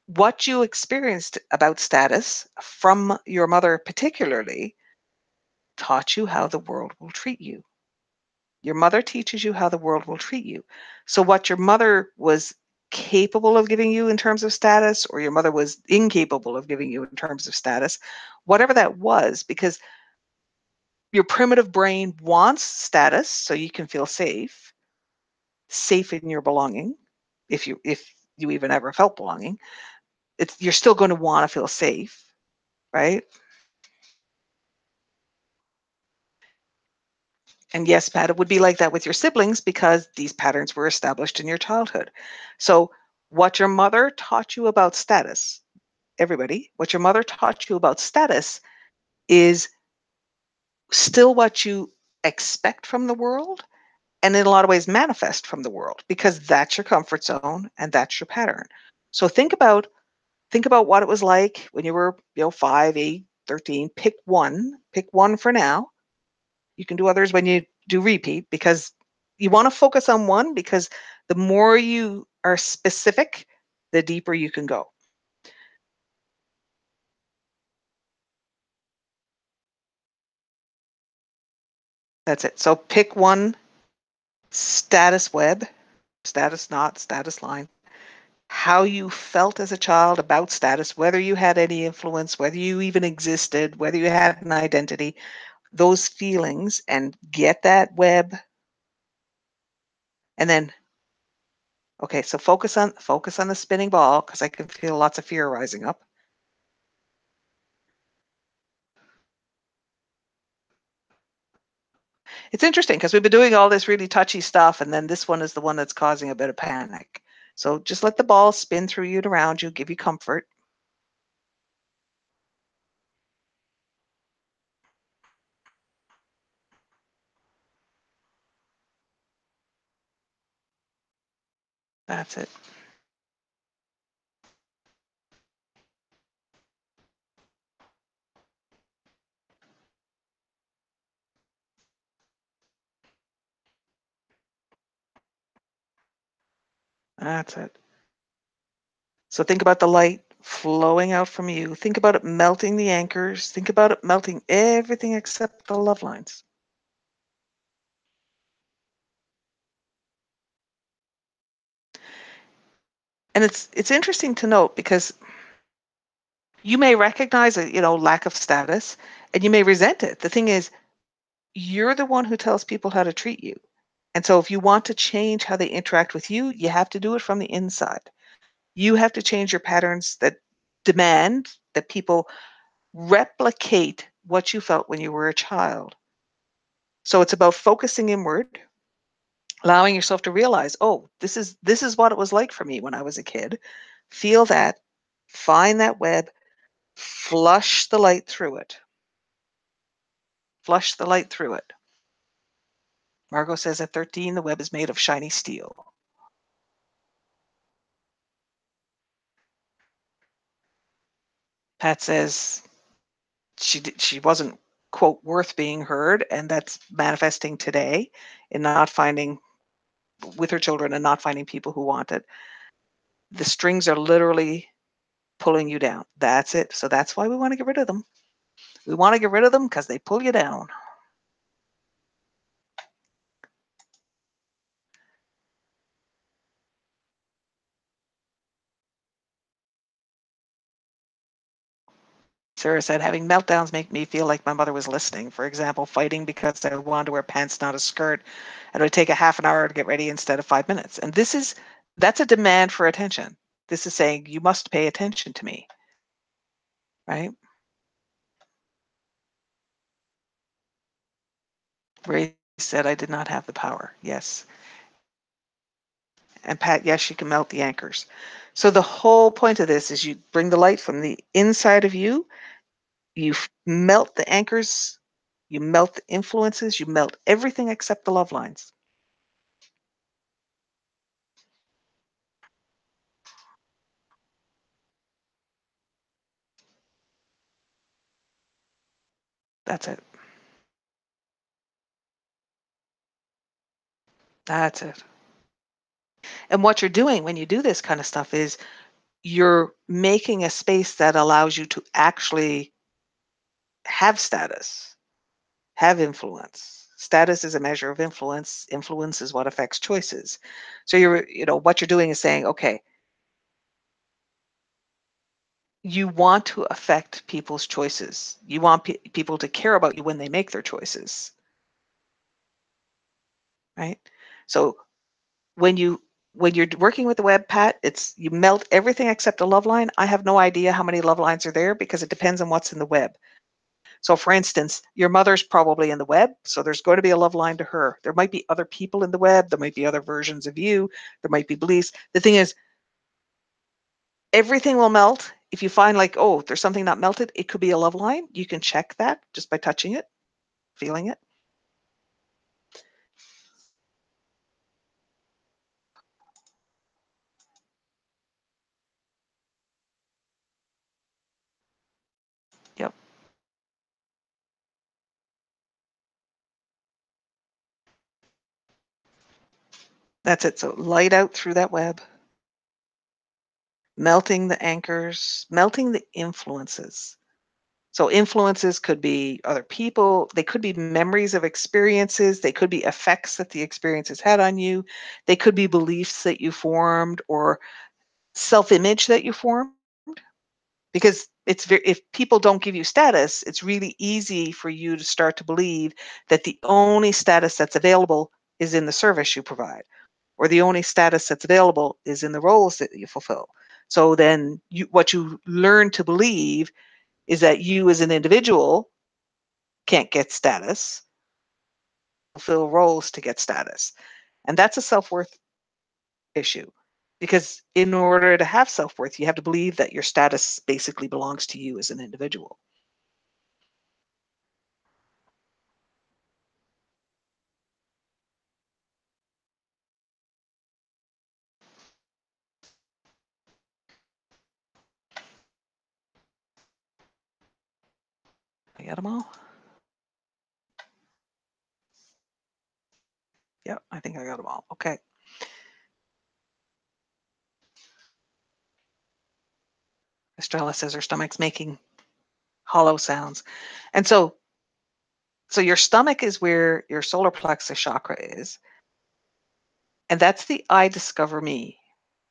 what you experienced about status from your mother particularly taught you how the world will treat you. Your mother teaches you how the world will treat you. So what your mother was capable of giving you in terms of status, or your mother was incapable of giving you in terms of status, whatever that was, because your primitive brain wants status so you can feel safe, safe in your belonging, if you even ever felt belonging, you're still going to want to feel safe, right? And yes, Pat, it would be like that with your siblings because these patterns were established in your childhood. So what your mother taught you about status, everybody, what your mother taught you about status is still what you expect from the world, and in a lot of ways manifest from the world, because that's your comfort zone and that's your pattern. So think about what it was like when you were, 5, 8, 13. Pick one for now. You can do others when you do repeat, because you want to focus on one, because the more you are specific, the deeper you can go. That's it. So pick one status web, status knot, status line, how you felt as a child about status, whether you had any influence, whether you even existed, whether you had an identity, those feelings, and get that web. And then, okay, so focus on the spinning ball, because I can feel lots of fear rising up. It's interesting because we've been doing all this really touchy stuff, and then this one is the one that's causing a bit of panic. So just let the ball spin through you and around you, give you comfort. That's it. That's it. So think about the light flowing out from you. Think about it melting the anchors. Think about it melting everything except the love lines. And it's interesting to note, because you may recognize a lack of status, and you may resent it. The thing is, you're the one who tells people how to treat you. And so if you want to change how they interact with you, you have to do it from the inside. You have to change your patterns that demand that people replicate what you felt when you were a child. So it's about focusing inward, allowing yourself to realize, oh, this is what it was like for me when I was a kid. Feel that, find that web, flush the light through it. Flush the light through it. Margot says at 13, the web is made of shiny steel. Pat says she wasn't, quote, worth being heard, and that's manifesting today in not finding, with her children, and not finding people who want it. The strings are literally pulling you down. That's it. So that's why we want to get rid of them. We want to get rid of them because they pull you down. Sarah said, having meltdowns make me feel like my mother was listening. For example, fighting because I wanted to wear pants, not a skirt, and it would take a half an hour to get ready instead of 5 minutes. And that's a demand for attention. This is saying, you must pay attention to me, right? Ray said, I did not have the power. Yes. And Pat, yes, you can melt the anchors. So the whole point of this is you bring the light from the inside of you, you melt the anchors, you melt the influences, you melt everything except the love lines. That's it. That's it. And what you're doing when you do this kind of stuff is you're making a space that allows you to actually have status, have influence. Status is a measure of influence. Influence is what affects choices. So what you're doing is saying, okay, you want to affect people's choices. You want people to care about you when they make their choices, right? So when you're working with the web, Pat, it's you melt everything except a love line. I have no idea how many love lines are there because it depends on what's in the web. So for instance, your mother's probably in the web, so there's going to be a love line to her. There might be other people in the web, there might be other versions of you, there might be beliefs. The thing is, everything will melt. If you find like, oh, there's something not melted, it could be a love line. You can check that just by touching it, feeling it. Yep, that's it. So light out through that web, melting the anchors, melting the influences. So influences could be other people, they could be memories of experiences, they could be effects that the experiences had on you, they could be beliefs that you formed or self-image that you formed. Because if people don't give you status, it's really easy for you to start to believe that the only status that's available is in the service you provide, or the only status that's available is in the roles that you fulfill. So then what you learn to believe is that you as an individual can't get status, fulfill roles to get status. And that's a self-worth issue. Because in order to have self-worth, you have to believe that your status basically belongs to you as an individual. I got them all? Yep, I think I got them all. Okay. Estrella says her stomach's making hollow sounds. And so your stomach is where your solar plexus chakra is. And that's the I discover me.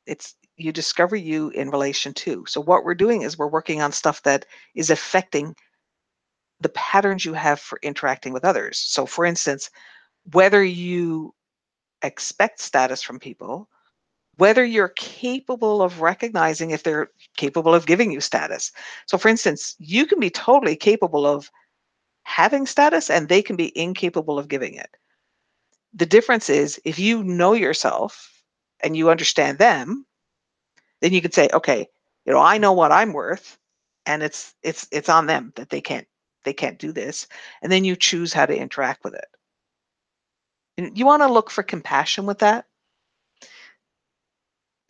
It's you discover you in relation to. So what we're doing is we're working on stuff that is affecting the patterns you have for interacting with others. So for instance, whether you expect status from people, whether you're capable of recognizing if they're capable of giving you status. So for instance, you can be totally capable of having status and they can be incapable of giving it. The difference is if you know yourself and you understand them, then you could say, okay, I know what I'm worth and it's on them that they can't do this. And then you choose how to interact with it. And you want to look for compassion with that.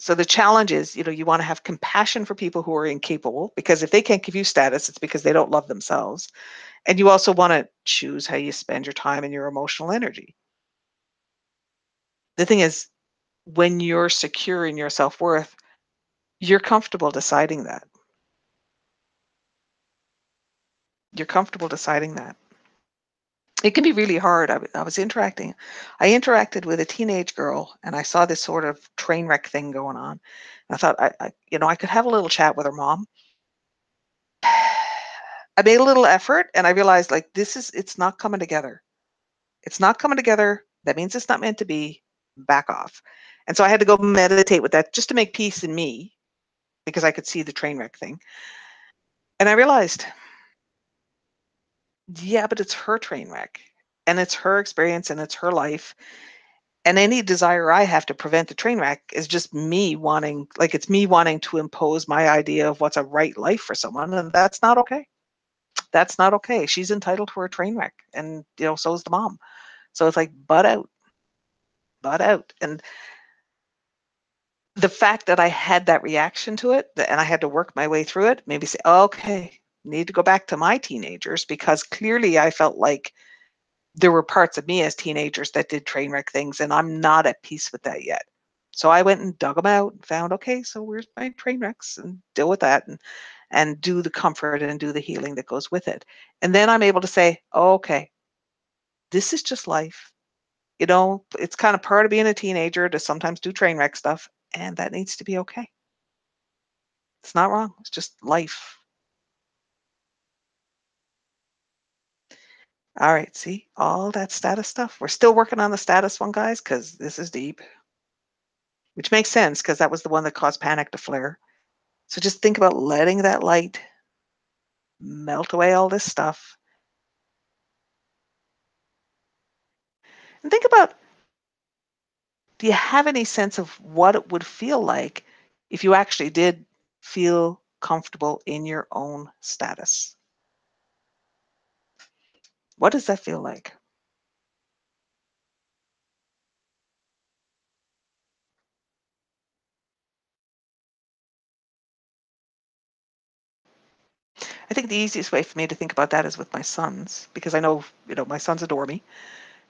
So the challenge is, you want to have compassion for people who are incapable, because if they can't give you status, it's because they don't love themselves. And you also want to choose how you spend your time and your emotional energy. The thing is, when you're secure in your self-worth, you're comfortable deciding that. You're comfortable deciding that. It can be really hard. I interacted with a teenage girl and I saw this sort of train wreck thing going on. I thought I could have a little chat with her mom. I made a little effort and I realized like it's not coming together. It's not coming together. That means it's not meant to be. Back off. And so I had to go meditate with that just to make peace in me because I could see the train wreck thing. And I realized, yeah, but it's her train wreck and it's her experience and it's her life. And any desire I have to prevent the train wreck is just me wanting, like it's me wanting to impose my idea of what's a right life for someone. And that's not okay. That's not okay. She's entitled to her train wreck. And, so is the mom. So it's like, butt out, butt out. And the fact that I had that reaction to it and I had to work my way through it, maybe say, okay, need to go back to my teenagers because clearly I felt like there were parts of me as teenagers that did train wreck things and I'm not at peace with that yet. So I went and dug them out and found, okay, so where's my train wrecks and deal with that and do the comfort and do the healing that goes with it. And then I'm able to say, oh, okay, this is just life. It's kind of part of being a teenager to sometimes do train wreck stuff, and that needs to be okay. It's not wrong. It's just life. All right, see all that status stuff. We're still working on the status one, guys, because this is deep. which makes sense because that was the one that caused panic to flare. So just think about letting that light melt away all this stuff. And think about, do you have any sense of what it would feel like if you actually did feel comfortable in your own status? What does that feel like? I think the easiest way for me to think about that is with my sons, because I know, my sons adore me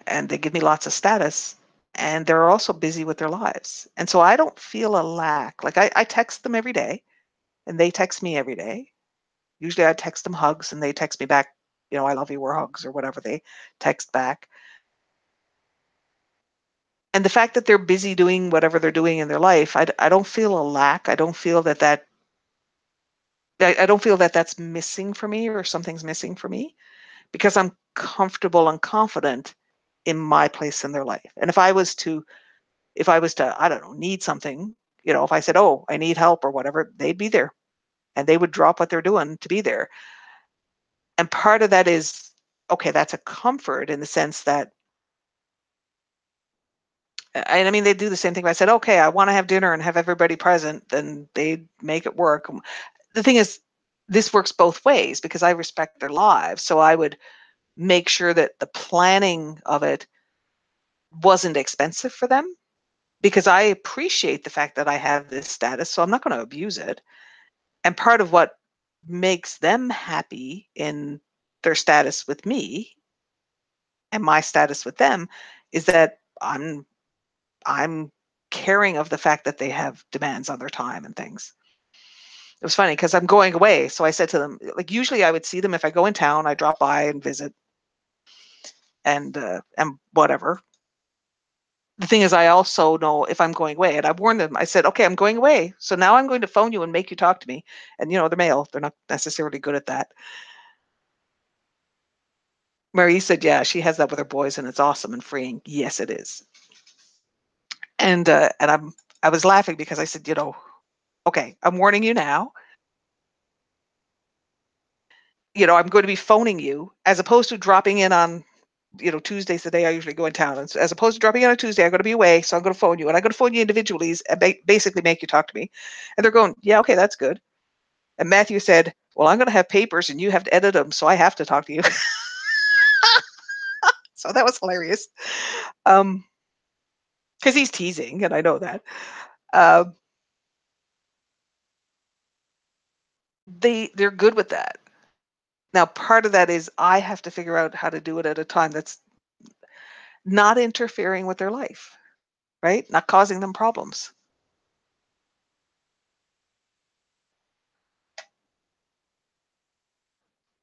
and they give me lots of status, and they're also busy with their lives. And so I don't feel a lack. Like I text them every day and they text me every day. Usually I text them hugs and they text me back, I love you or hugs or whatever they text back. And the fact that they're busy doing whatever they're doing in their life, I don't feel a lack. I don't feel I don't feel that that's missing for me or something's missing for me, because I'm comfortable and confident in my place in their life. And if I was to, I don't know, need something, if I said, oh, I need help or whatever, they'd be there and they would drop what they're doing to be there. And part of that is, okay, that's a comfort in the sense that, I mean, they do the same thing. If I said, okay, I want to have dinner and have everybody present, then they'd make it work. The thing is, this works both ways because I respect their lives. So I would make sure that the planning of it wasn't expensive for them, because I appreciate the fact that I have this status. So I'm not going to abuse it. And part of what makes them happy in their status with me and my status with them is that I'm caring of the fact that they have demands on their time and things. It was funny because I'm going away. So I said to them, like, usually I would see them if I go in town, I drop by and visit and whatever. The thing is, I also know if I'm going away, and I warned them, I said, okay, I'm going away. So now I'm going to phone you and make you talk to me. And, they're male. They're not necessarily good at that. Marie said, yeah, she has that with her boys and it's awesome and freeing. Yes, it is. And I was laughing because I said, okay, I'm warning you now. I'm going to be phoning you as opposed to dropping in on, Tuesday's the day I usually go in town. And as opposed to dropping in on Tuesday, I'm going to be away. So I'm going to phone you and I'm going to phone you individually and basically make you talk to me. And they're going, yeah, okay, that's good. And Matthew said, well, I'm going to have papers and you have to edit them. So I have to talk to you. So that was hilarious. Because he's teasing and I know that. Um, they're good with that. Now, part of that is I have to figure out how to do it at a time that's not interfering with their life, right? Not causing them problems.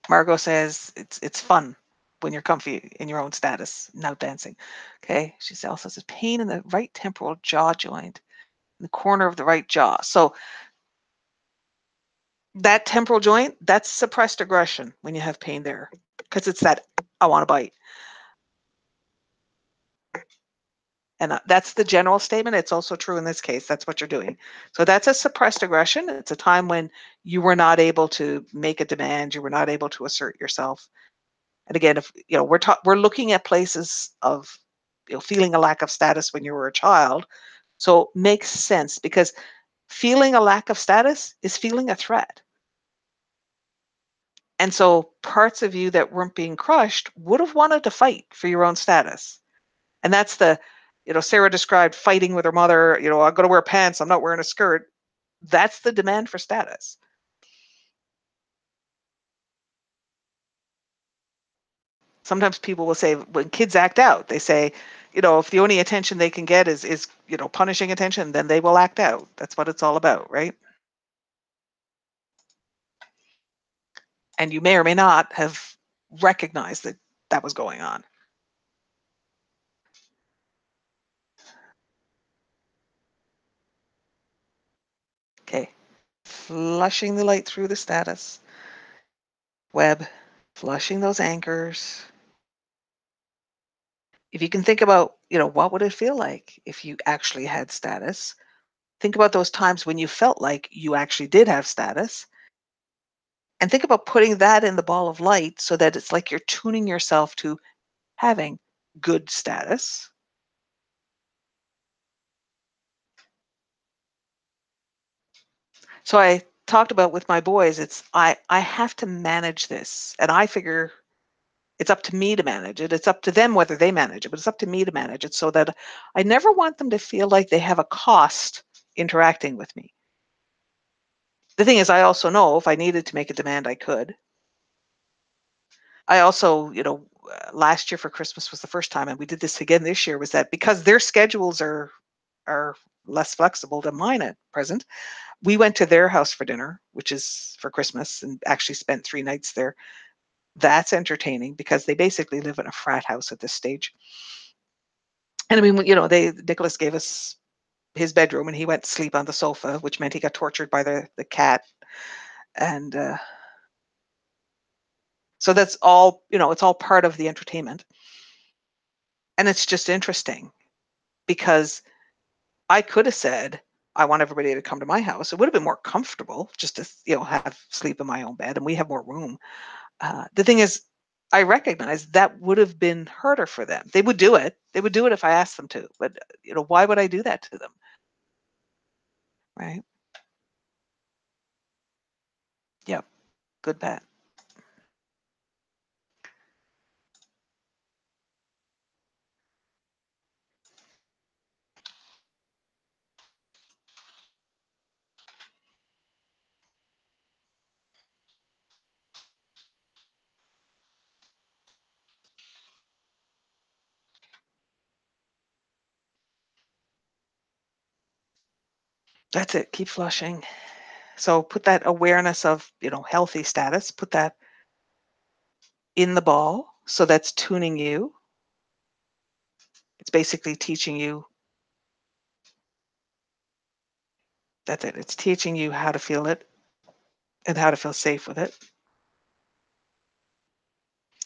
Margot says it's fun when you're comfy in your own status, now dancing. Okay. She also says pain in the right temporal jaw joint, in the corner of the right jaw. So that temporal joint, that's suppressed aggression when you have pain there, because it's that I want to bite. And that's the general statement. It's also true in this case. That's what you're doing. So that's a suppressed aggression. It's a time when you were not able to make a demand. You were not able to assert yourself. And again, if we're looking at places of feeling a lack of status when you were a child. So it makes sense because feeling a lack of status is feeling a threat. And so parts of you that weren't being crushed would have wanted to fight for your own status. And that's Sarah described fighting with her mother, I'm going to wear pants, I'm not wearing a skirt. That's the demand for status. Sometimes people will say when kids act out, they say, if the only attention they can get is punishing attention, then they will act out. That's what it's all about, right? And you may or may not have recognized that that was going on. Okay. Flushing the light through the status web, flushing those anchors. If you can think about, what would it feel like if you actually had status? Think about those times when you felt like you actually did have status, and think about putting that in the ball of light so that it's like you're tuning yourself to having good status. So I talked about with my boys, it's I have to manage this, and I figure it's up to me to manage it. It's up to them whether they manage it, but it's up to me to manage it so that I never want them to feel like they have a cost interacting with me. The thing is, I also know if I needed to make a demand, I could. I also, last year for Christmas was the first time, and we did this again this year, was that because their schedules are less flexible than mine at present, we went to their house for dinner, which is for Christmas, and actually spent 3 nights there. That's entertaining because they basically live in a frat house at this stage. And I mean, Nicholas gave us his bedroom, and he went to sleep on the sofa, which meant he got tortured by the cat. And so that's all, it's all part of the entertainment. And it's just interesting because I could have said, I want everybody to come to my house. It would have been more comfortable just to, have sleep in my own bed, and we have more room. The thing is, I recognize that would have been harder for them. They would do it. They would do it if I asked them to. But, why would I do that to them? Right? Yep. Good, Pat. That's it. Keep flushing. So put that awareness of, healthy status, put that in the ball. So that's tuning you. It's basically teaching you. That's it. It's teaching you how to feel it and how to feel safe with it.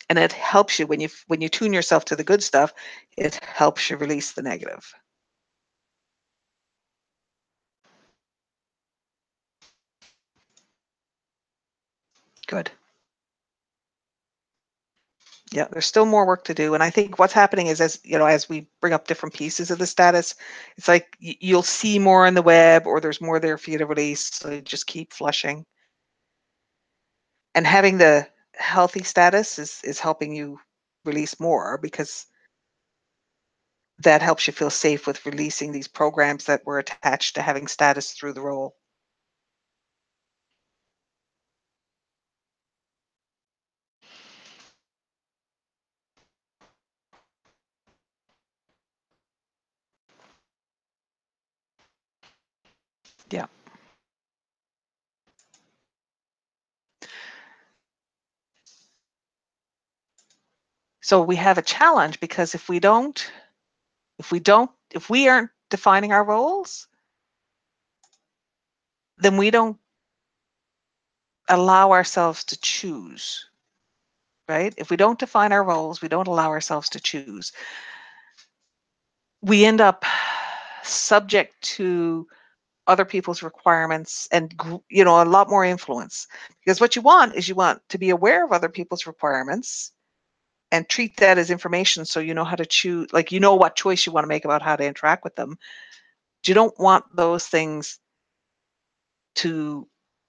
And it helps you when you tune yourself to the good stuff, it helps you release the negative. Good. Yeah, there's still more work to do. And I think what's happening is as we bring up different pieces of the status, it's like you'll see more on the web, or there's more there for you to release. So you just keep flushing. And having the healthy status is helping you release more, because that helps you feel safe with releasing these programs that were attached to having status through the role. Yeah. So we have a challenge because if we aren't defining our roles, then we don't allow ourselves to choose, right? If we don't define our roles, we don't allow ourselves to choose. We end up subject to other people's requirements and, a lot more influence. Because what you want is you want to be aware of other people's requirements and treat that as information, so you know how to choose, like what choice you want to make about how to interact with them. You don't want those things to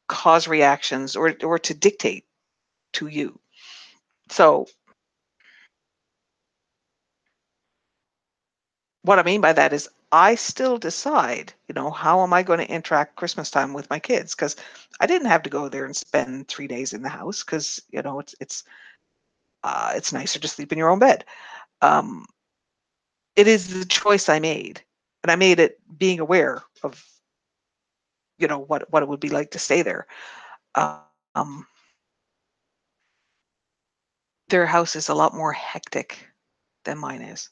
cause reactions or to dictate to you. So what I mean by that is I still decide, how am I going to interact Christmas time with my kids? Because I didn't have to go there and spend 3 days in the house, because it's nicer to sleep in your own bed. Um, it is the choice I made, and I made it being aware of what it would be like to stay there. Um, their house is a lot more hectic than mine is,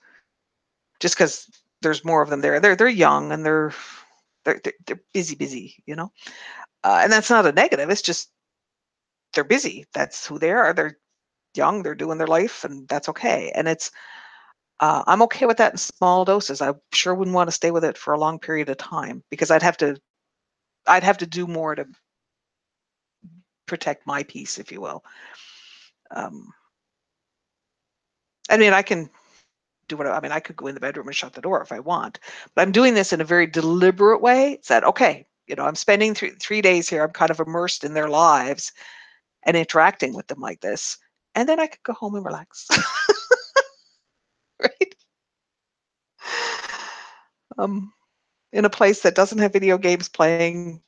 just because there's more of them there. They're young, and they're busy, and that's not a negative. It's just they're busy. That's who they are. They're young. They're doing their life, and that's okay. And I'm okay with that in small doses. I sure wouldn't want to stay with it for a long period of time because I'd have to do more to protect my peace, if you will. Um, I mean, I can do whatever. I mean, I could go in the bedroom and shut the door if I want, but I'm doing this in a very deliberate way. It's that, okay, I'm spending 3 days here. I'm kind of immersed in their lives and interacting with them like this. And then I could go home and relax. Right? In a place that doesn't have video games playing,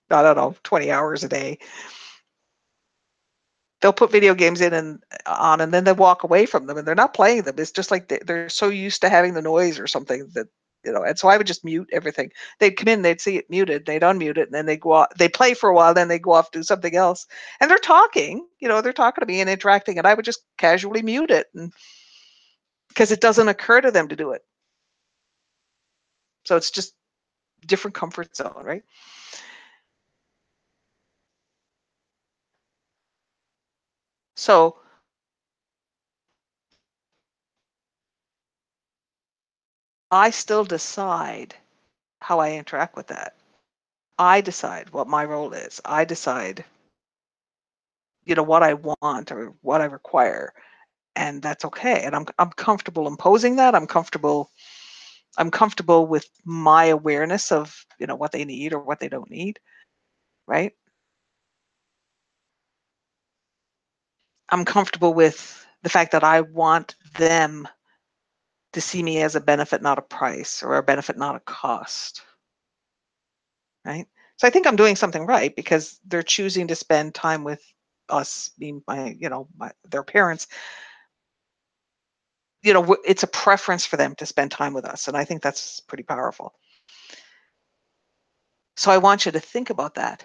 I don't know, 20 hours a day. They'll put video games in and on, and then they walk away from them, and they're not playing them. It's just like they're so used to having the noise or something that, and so I would just mute everything. They'd come in, they'd see it muted, they'd unmute it, and then they go off, they play for a while, then they go off, do something else. And they're talking, they're talking to me and interacting, and I would just casually mute it, and because it doesn't occur to them to do it. So it's just different comfort zone, right? So I still decide how I interact with that. I decide what my role is. I decide, what I want or what I require, and that's okay. And I'm comfortable imposing that. I'm comfortable with my awareness of, what they need or what they don't need, right? I'm comfortable with the fact that I want them to see me as a benefit, not a price, or a benefit, not a cost, right? So I think I'm doing something right because they're choosing to spend time with us, being their parents. It's a preference for them to spend time with us, and I think that's pretty powerful. So I want you to think about that.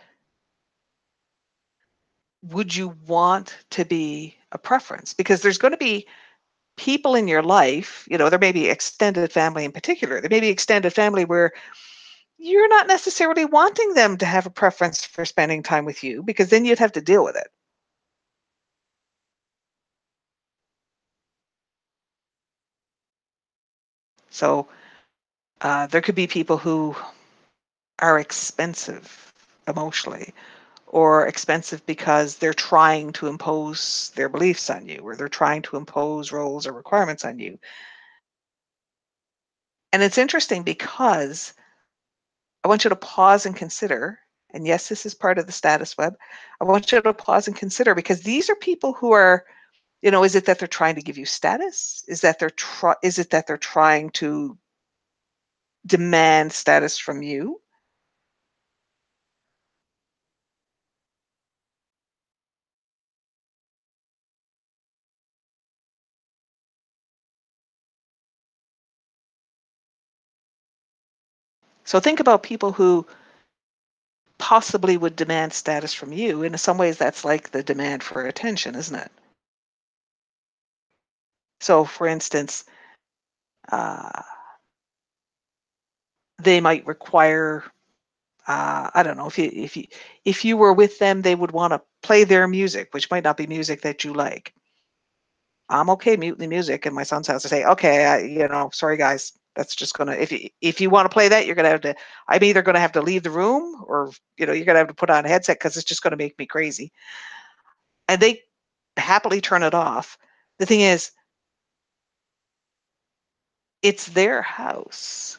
Would you want to be a preference? Because there's going to be people in your life, there may be extended family in particular. There may be extended family where you're not necessarily wanting them to have a preference for spending time with you, because then you'd have to deal with it. So there could be people who are expensive emotionally, or expensive because they're trying to impose their beliefs on you, or they're trying to impose roles or requirements on you. And it's interesting because I want you to pause and consider, and yes, this is part of the status web. I want you to pause and consider, because these are people who are, is it that they're trying to give you status? Is it that they're trying to demand status from you? So think about people who possibly would demand status from you. In some ways, that's like the demand for attention, isn't it? So, for instance, uh, they might require, I don't know, if you were with them, they would want to play their music, which might not be music that you like. I'm okay muting the music in my son's house to say, okay, sorry guys, that's just gonna, if you want to play that, you're gonna have to. I'm either gonna have to leave the room, or you're gonna have to put on a headset because it's just gonna make me crazy. And they happily turn it off. The thing is, it's their house.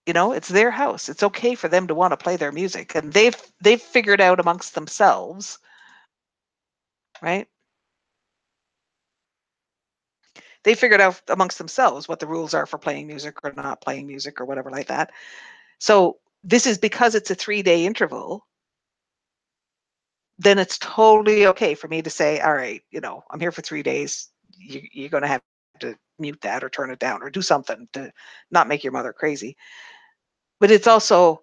It's their house. It's okay for them to want to play their music, and they've figured out amongst themselves, right? They figured out amongst themselves what the rules are for playing music or not playing music or whatever like that. So this is because it's a 3-day interval. Then it's totally okay for me to say, all right, I'm here for 3 days. You're going to have to mute that or turn it down or do something to not make your mother crazy. But it's also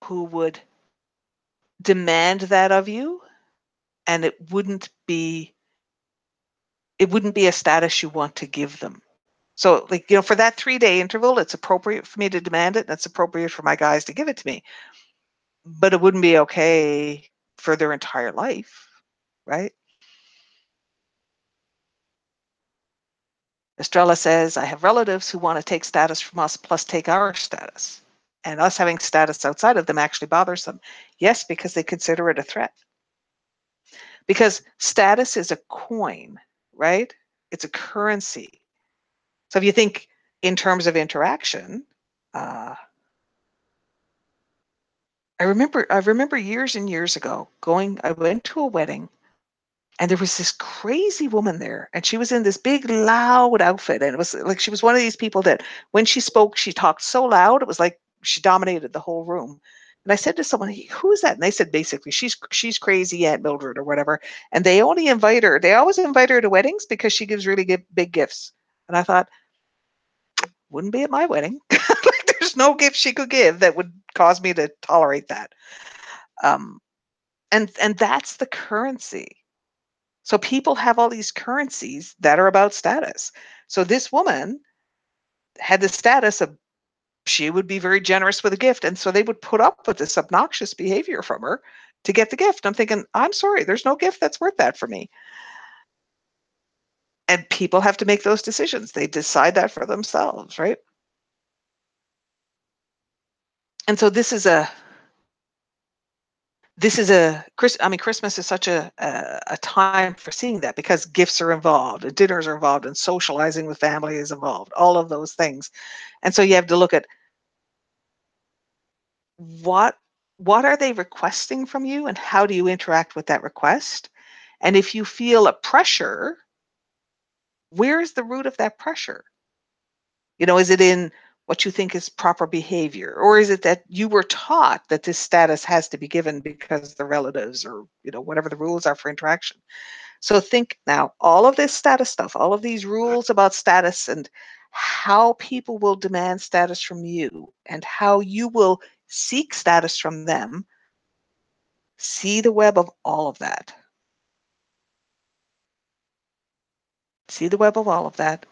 who would demand that of you, and it wouldn't be a status you want to give them. So, like, for that 3-day interval, it's appropriate for me to demand it, and it's appropriate for my guys to give it to me. But it wouldn't be okay for their entire life, right? Estrella says, I have relatives who want to take status from us plus take our status. And us having status outside of them actually bothers them. Yes, because they consider it a threat. Because status is a coin, right? It's a currency. So if you think in terms of interaction, I remember years and years ago I went to a wedding and there was this crazy woman there and she was in this big loud outfit and it was like she was one of these people that when she spoke, she talked so loud, it was like she dominated the whole room. And I said to someone, who is that? And they said, basically, she's crazy Aunt Mildred or whatever. And they always invite her to weddings because she gives really big gifts. And I thought, wouldn't be at my wedding. Like, there's no gift she could give that would cause me to tolerate that. And that's the currency. So people have all these currencies that are about status. So this woman had the status of she would be very generous with a gift. And so they would put up with this obnoxious behavior from her to get the gift. I'm thinking, I'm sorry, there's no gift that's worth that for me. And people have to make those decisions. They decide that for themselves, right? And so Christmas is such a time for seeing that because gifts are involved, and dinners are involved, and socializing with family is involved, all of those things. And so you have to look at what are they requesting from you and how do you interact with that request? And if you feel a pressure, where's the root of that pressure? Is it in what you think is proper behavior? Or is it that you were taught that this status has to be given because the relatives or, whatever the rules are for interaction? So think now, all of this status stuff, all of these rules about status and how people will demand status from you and how you will seek status from them, see the web of all of that. See the web of all of that.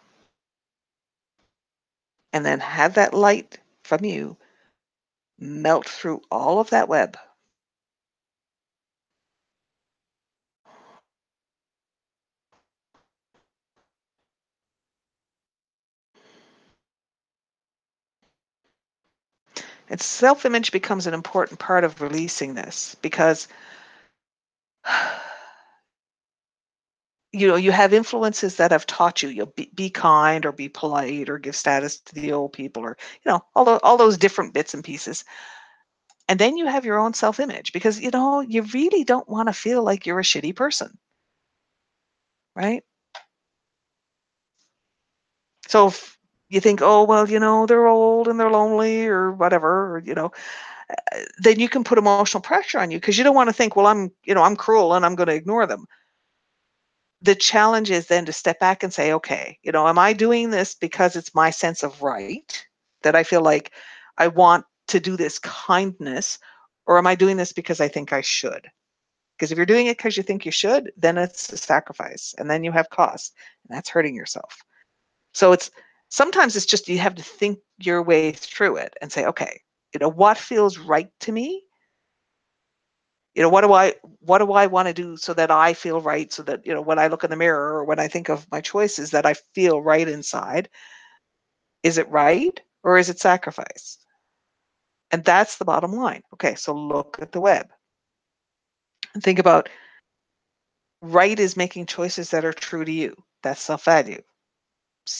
And then have that light from you melt through all of that web. And self-image becomes an important part of releasing this because you have influences that have taught you, be kind or be polite or give status to the old people or, all those different bits and pieces. And then you have your own self-image because, you really don't want to feel like you're a shitty person, right? So if you think, oh, well, they're old and they're lonely or whatever, or, then you can put emotional pressure on you because you don't want to think, well, I'm cruel and I'm going to ignore them. The challenge is then to step back and say, okay, am I doing this because it's my sense of right, that I feel like I want to do this kindness, or am I doing this because I think I should? Because if you're doing it because you think you should, then it's a sacrifice and then you have cost and that's hurting yourself. So sometimes it's just you have to think your way through it and say, okay, what feels right to me? What do I want to do so that I feel right, so that, when I look in the mirror or when I think of my choices, that I feel right inside? Is it right or is it sacrifice? And that's the bottom line. Okay, so look at the web and think about right is making choices that are true to you. That's self-value.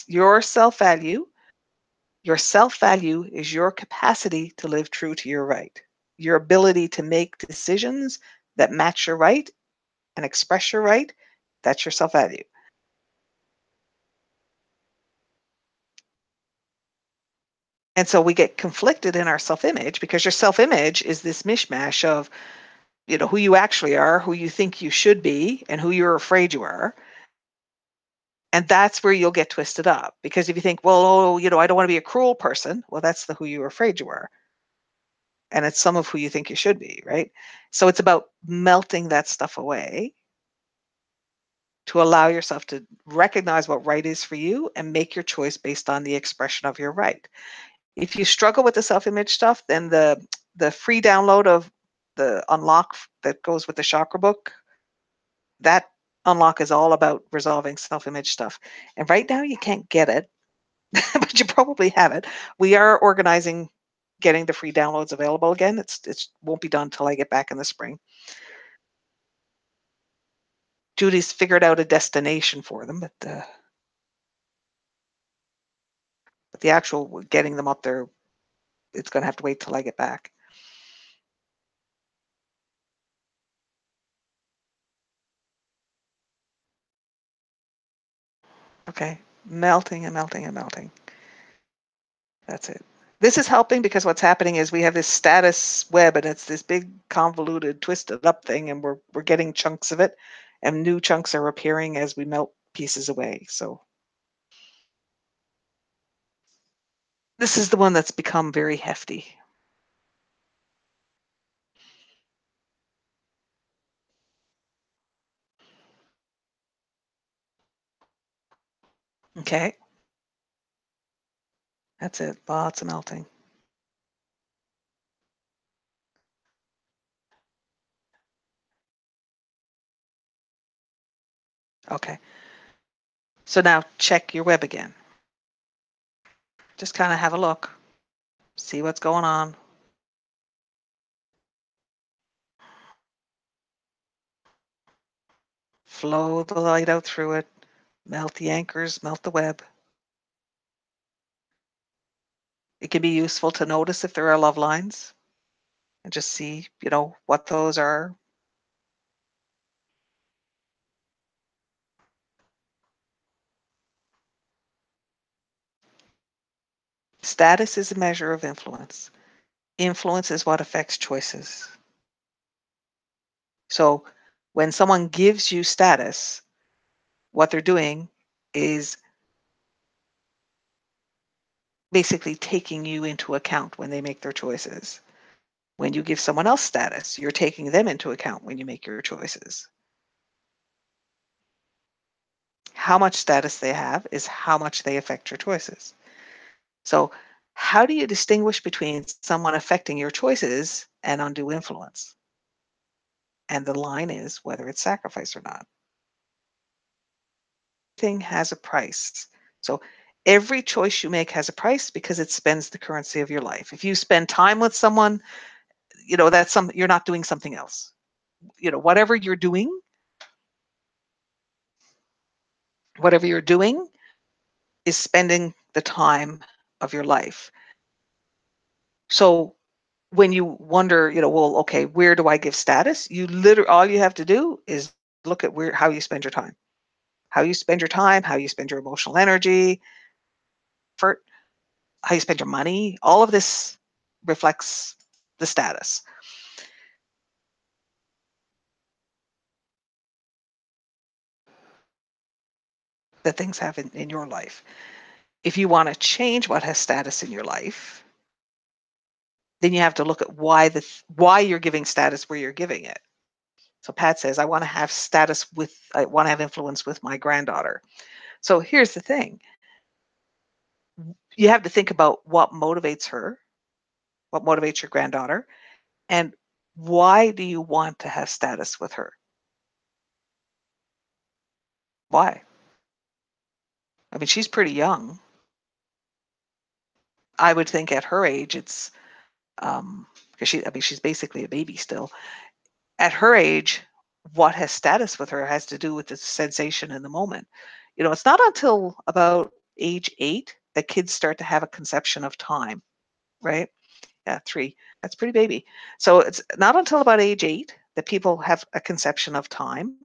Your self-value, your self-value is your capacity to live true to your right. Your ability to make decisions that match your right and express your right, that's your self-value. And so we get conflicted in our self-image because your self-image is this mishmash of, who you actually are, who you think you should be, and who you're afraid you are. And that's where you'll get twisted up. Because if you think, well, I don't want to be a cruel person, well, that's the who you're afraid you are. And it's some of who you think you should be, right? So it's about melting that stuff away to allow yourself to recognize what right is for you and make your choice based on the expression of your right. If you struggle with the self-image stuff, then the free download of the unlock that goes with the chakra book, that unlock is all about resolving self-image stuff. And right now you can't get it, but you probably have it. We are organizing getting the free downloads available again. It won't be done till I get back in the spring. Judy's figured out a destination for them, but the actual getting them up there, it's going to have to wait till I get back. Okay, melting and melting and melting. That's it. This is helping because what's happening is we have this status web, and it's this big convoluted twisted up thing, and we're getting chunks of it, and new chunks are appearing as we melt pieces away. So this is the one that's become very hefty. Okay, that's it. Lots of melting. Okay, so now check your web again. Just kind of have a look, see what's going on. Flow the light out through it, melt the anchors, melt the web. It can be useful to notice if there are love lines and just see, what those are. Status is a measure of influence. Influence is what affects choices. So when someone gives you status, what they're doing is basically taking you into account when they make their choices. When you give someone else status, you're taking them into account when you make your choices. How much status they have is how much they affect your choices. So how do you distinguish between someone affecting your choices and undue influence? And the line is whether it's sacrifice or not. Everything has a price. So every choice you make has a price because it spends the currency of your life. If you spend time with someone, that's you're not doing something else. Whatever you're doing is spending the time of your life. So when you wonder, well, okay, where do I give status? All you have to do is look at how you spend your time. How you spend your time, how you spend your emotional energy, effort, how you spend your money, all of this reflects the status that things have in your life. If you want to change what has status in your life, then you have to look at why you're giving status where you're giving it. So Pat says, I want to have influence with my granddaughter. So here's the thing. You have to think about what motivates her, what motivates your granddaughter, and why do you want to have status with her? Why? I mean, she's pretty young. I would think at her age, it's because she's basically a baby still. At her age, what has status with her has to do with the sensation in the moment. It's not until about age 8 that kids start to have a conception of time, right? Yeah, 3. That's pretty baby. So it's not until about age 8 that people have a conception of time.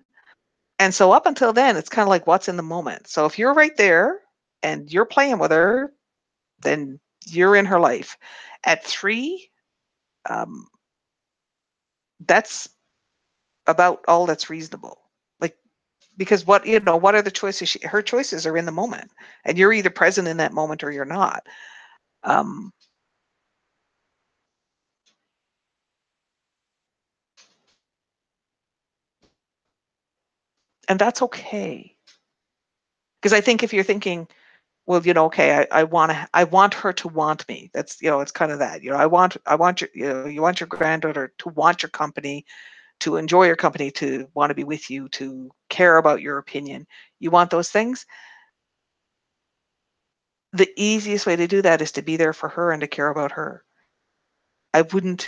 And so up until then, it's kind of like what's in the moment. So if you're right there and you're playing with her, then you're in her life. At 3, um, that's about all that's reasonable. Like, because what are the choices? Her choices are in the moment, and you're either present in that moment or you're not. Um, and that's okay. Because I think if you're thinking, well, okay, I want her to want me. That's, it's kind of that, I want your, you want your granddaughter to want your company, to enjoy your company, to want to be with you, to care about your opinion. You want those things. The easiest way to do that is to be there for her and to care about her. I wouldn't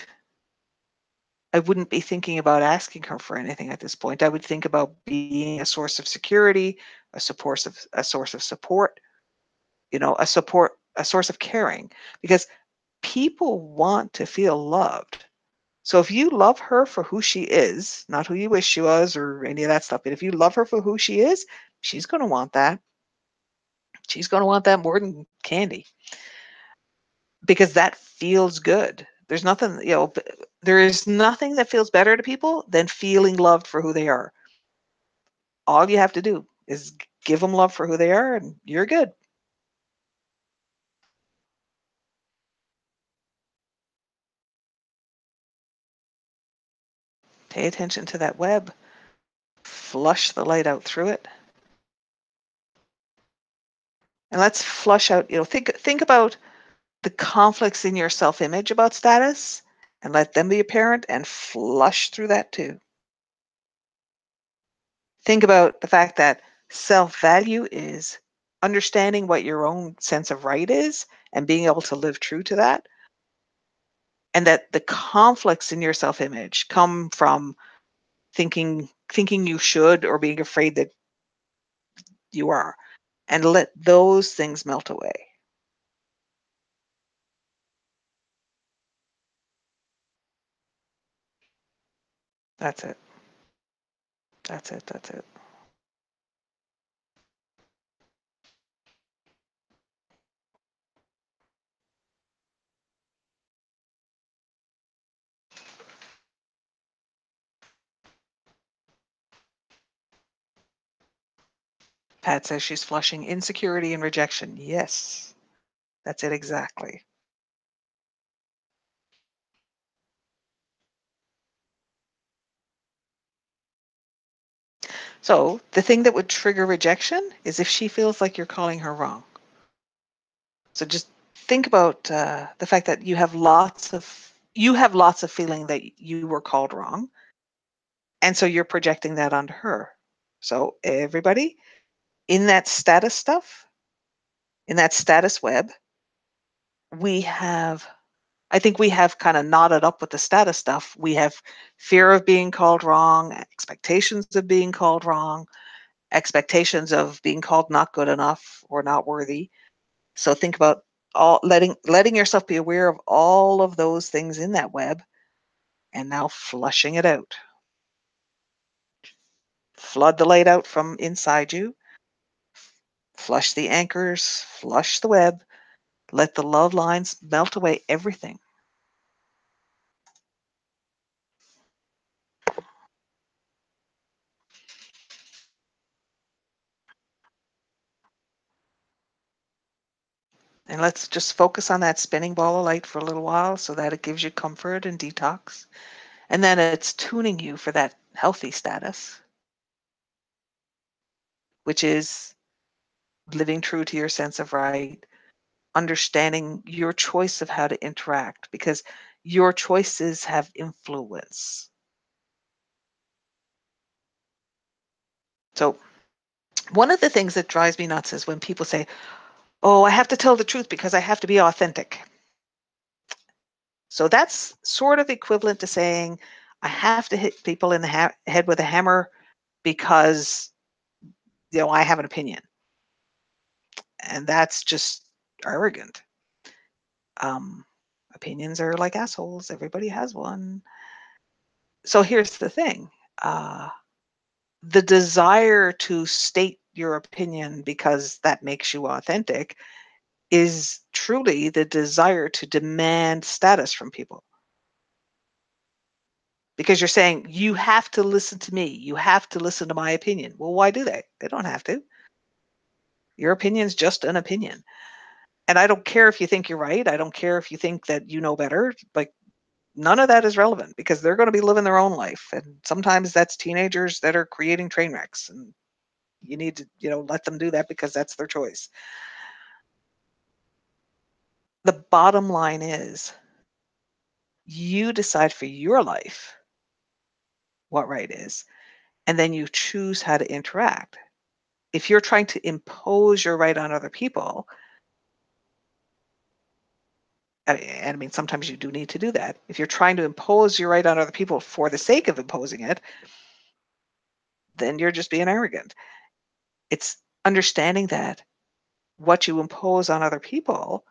be thinking about asking her for anything at this point. I would think about being a source of security, a source of support, a source of caring, because people want to feel loved. So if you love her for who she is, not who you wish she was or any of that stuff, but if you love her for who she is, she's going to want that. She's going to want that more than candy, because that feels good. There's nothing, there is nothing that feels better to people than feeling loved for who they are. All you have to do is give them love for who they are, and you're good. Pay attention to that web. Flush the light out through it. And let's flush out, think about the conflicts in your self-image about status, and let them be apparent, and flush through that too. Think about the fact that self-value is understanding what your own sense of right is and being able to live true to that. And that the conflicts in your self-image come from thinking you should, or being afraid that you are. And let those things melt away. That's it. That's it. That's it. Pat says she's flushing insecurity and rejection. Yes, that's it exactly. So the thing that would trigger rejection is if she feels like you're calling her wrong. So just think about the fact that you have lots of feeling that you were called wrong, and so you're projecting that onto her. So everybody, in that status stuff, in that status web, I think we have kind of knotted up with the status stuff. We have fear of being called wrong, expectations of being called wrong, expectations of being called not good enough or not worthy. So think about all letting yourself be aware of all of those things in that web, and now flushing it out. Flood the light out from inside you. Flush the anchors, flush the web, let the love lines melt away everything. And let's just focus on that spinning ball of light for a little while, so that it gives you comfort and detox. And then it's tuning you for that healthy status, which is living true to your sense of right, understanding your choice of how to interact, because your choices have influence. So one of the things that drives me nuts is when people say, oh, I have to tell the truth because I have to be authentic. So that's sort of equivalent to saying I have to hit people in the head with a hammer because I have an opinion. And that's just arrogant. Um, Opinions are like assholes. Everybody has one. So here's the thing. The desire to state your opinion because that makes you authentic is truly the desire to demand status from people. Because you're saying, you have to listen to me. You have to listen to my opinion. Well, why do they? They don't have to. Your opinion's just an opinion. And I don't care if you think you're right. I don't care if you think that you know better. Like, none of that is relevant, because they're going to be living their own life. And sometimes that's teenagers that are creating train wrecks. And you need to, let them do that because that's their choice. The bottom line is, you decide for your life what right is, and then you choose how to interact. If you're trying to impose your right on other people, and I mean, sometimes you do need to do that. If you're trying to impose your right on other people for the sake of imposing it, then you're just being arrogant. It's understanding that what you impose on other people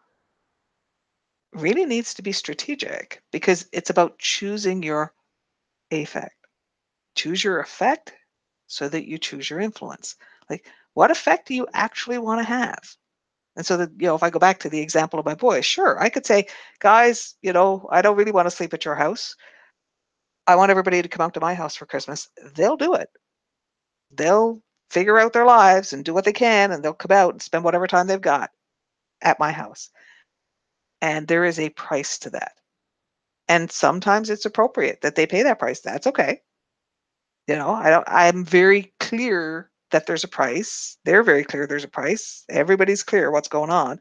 really needs to be strategic, because it's about choosing your affect. Choose your effect so that you choose your influence. Like, what effect do you actually want to have? And so that, if I go back to the example of my boys, sure, I could say, guys, I don't really want to sleep at your house. I want everybody to come out to my house for Christmas. They'll do it. They'll figure out their lives and do what they can, and they'll come out and spend whatever time they've got at my house. And there is a price to that. And sometimes it's appropriate that they pay that price. That's okay. I'm very clear that there's a price. They're very clear there's a price. Everybody's clear what's going on.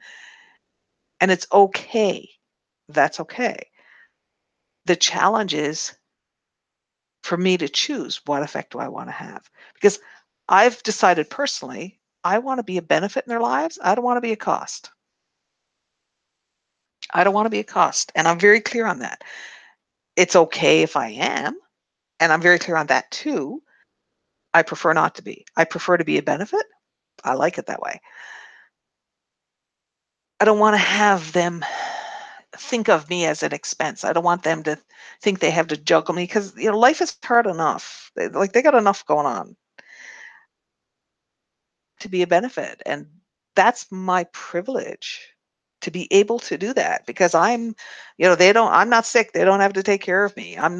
And it's okay. That's okay. The challenge is for me to choose, what effect do I want to have? Because I've decided personally, I want to be a benefit in their lives. I don't want to be a cost. I don't want to be a cost. And I'm very clear on that. It's okay if I am. And I'm very clear on that too. I prefer not to be. I prefer to be a benefit. I like it that way. I don't want to have them think of me as an expense. I don't want them to think they have to juggle me, because life is hard enough. They got enough going on to be a benefit, and that's my privilege to be able to do that, because I'm not sick. They don't have to take care of me. I'm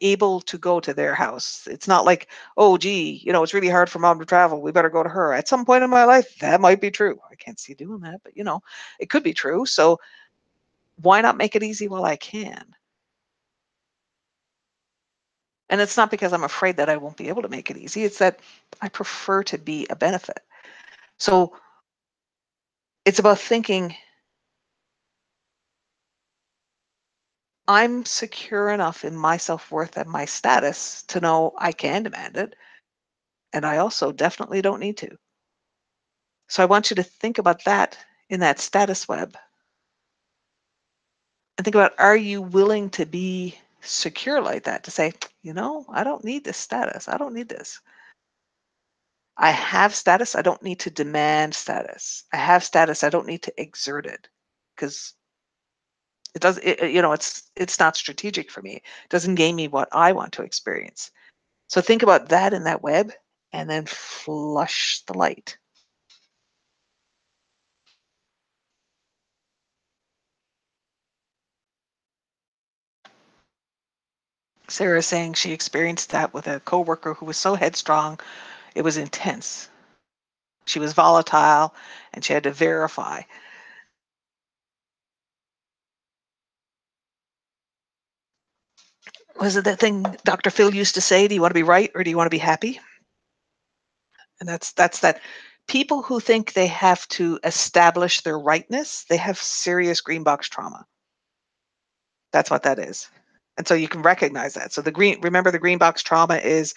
able to go to their house. It's not like, oh, gee, it's really hard for mom to travel. We better go to her. At some point in my life, that might be true. I can't see doing that, but it could be true. So why not make it easy while I can? And it's not because I'm afraid that I won't be able to make it easy. It's that I prefer to be a benefit. So it's about thinking, I'm secure enough in my self-worth and my status to know I can demand it. And I also definitely don't need to. So I want you to think about that in that status web. And think about, are you willing to be secure like that? To say, I don't need this status. I don't need this. I have status. I don't need to demand status. I have status. I don't need to exert it, because it's not strategic for me. It doesn't gain me what I want to experience. So think about that in that web, and then flush the light. Sarah is saying she experienced that with a coworker who was so headstrong, it was intense. She was volatile, and she had to verify. Was it that thing Dr. Phil used to say, do you want to be right or do you want to be happy? And that's that. People who think they have to establish their rightness, they have serious green box trauma. That's what that is. And so you can recognize that. So remember, the green box trauma is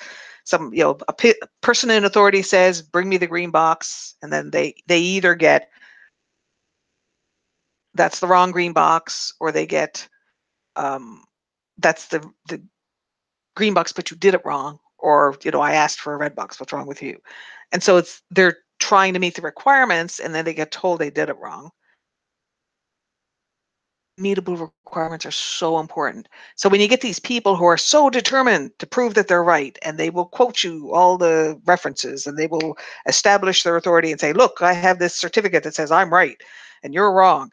a person in authority says, bring me the green box. And then they either get, that's the wrong green box, or they get, that's the green box, but you did it wrong. Or, I asked for a red box. What's wrong with you? And so they're trying to meet the requirements, and then they get told they did it wrong. Meetable requirements are so important. So when you get these people who are so determined to prove that they're right, and they will quote you all the references, and they will establish their authority and say, look, I have this certificate that says I'm right and you're wrong.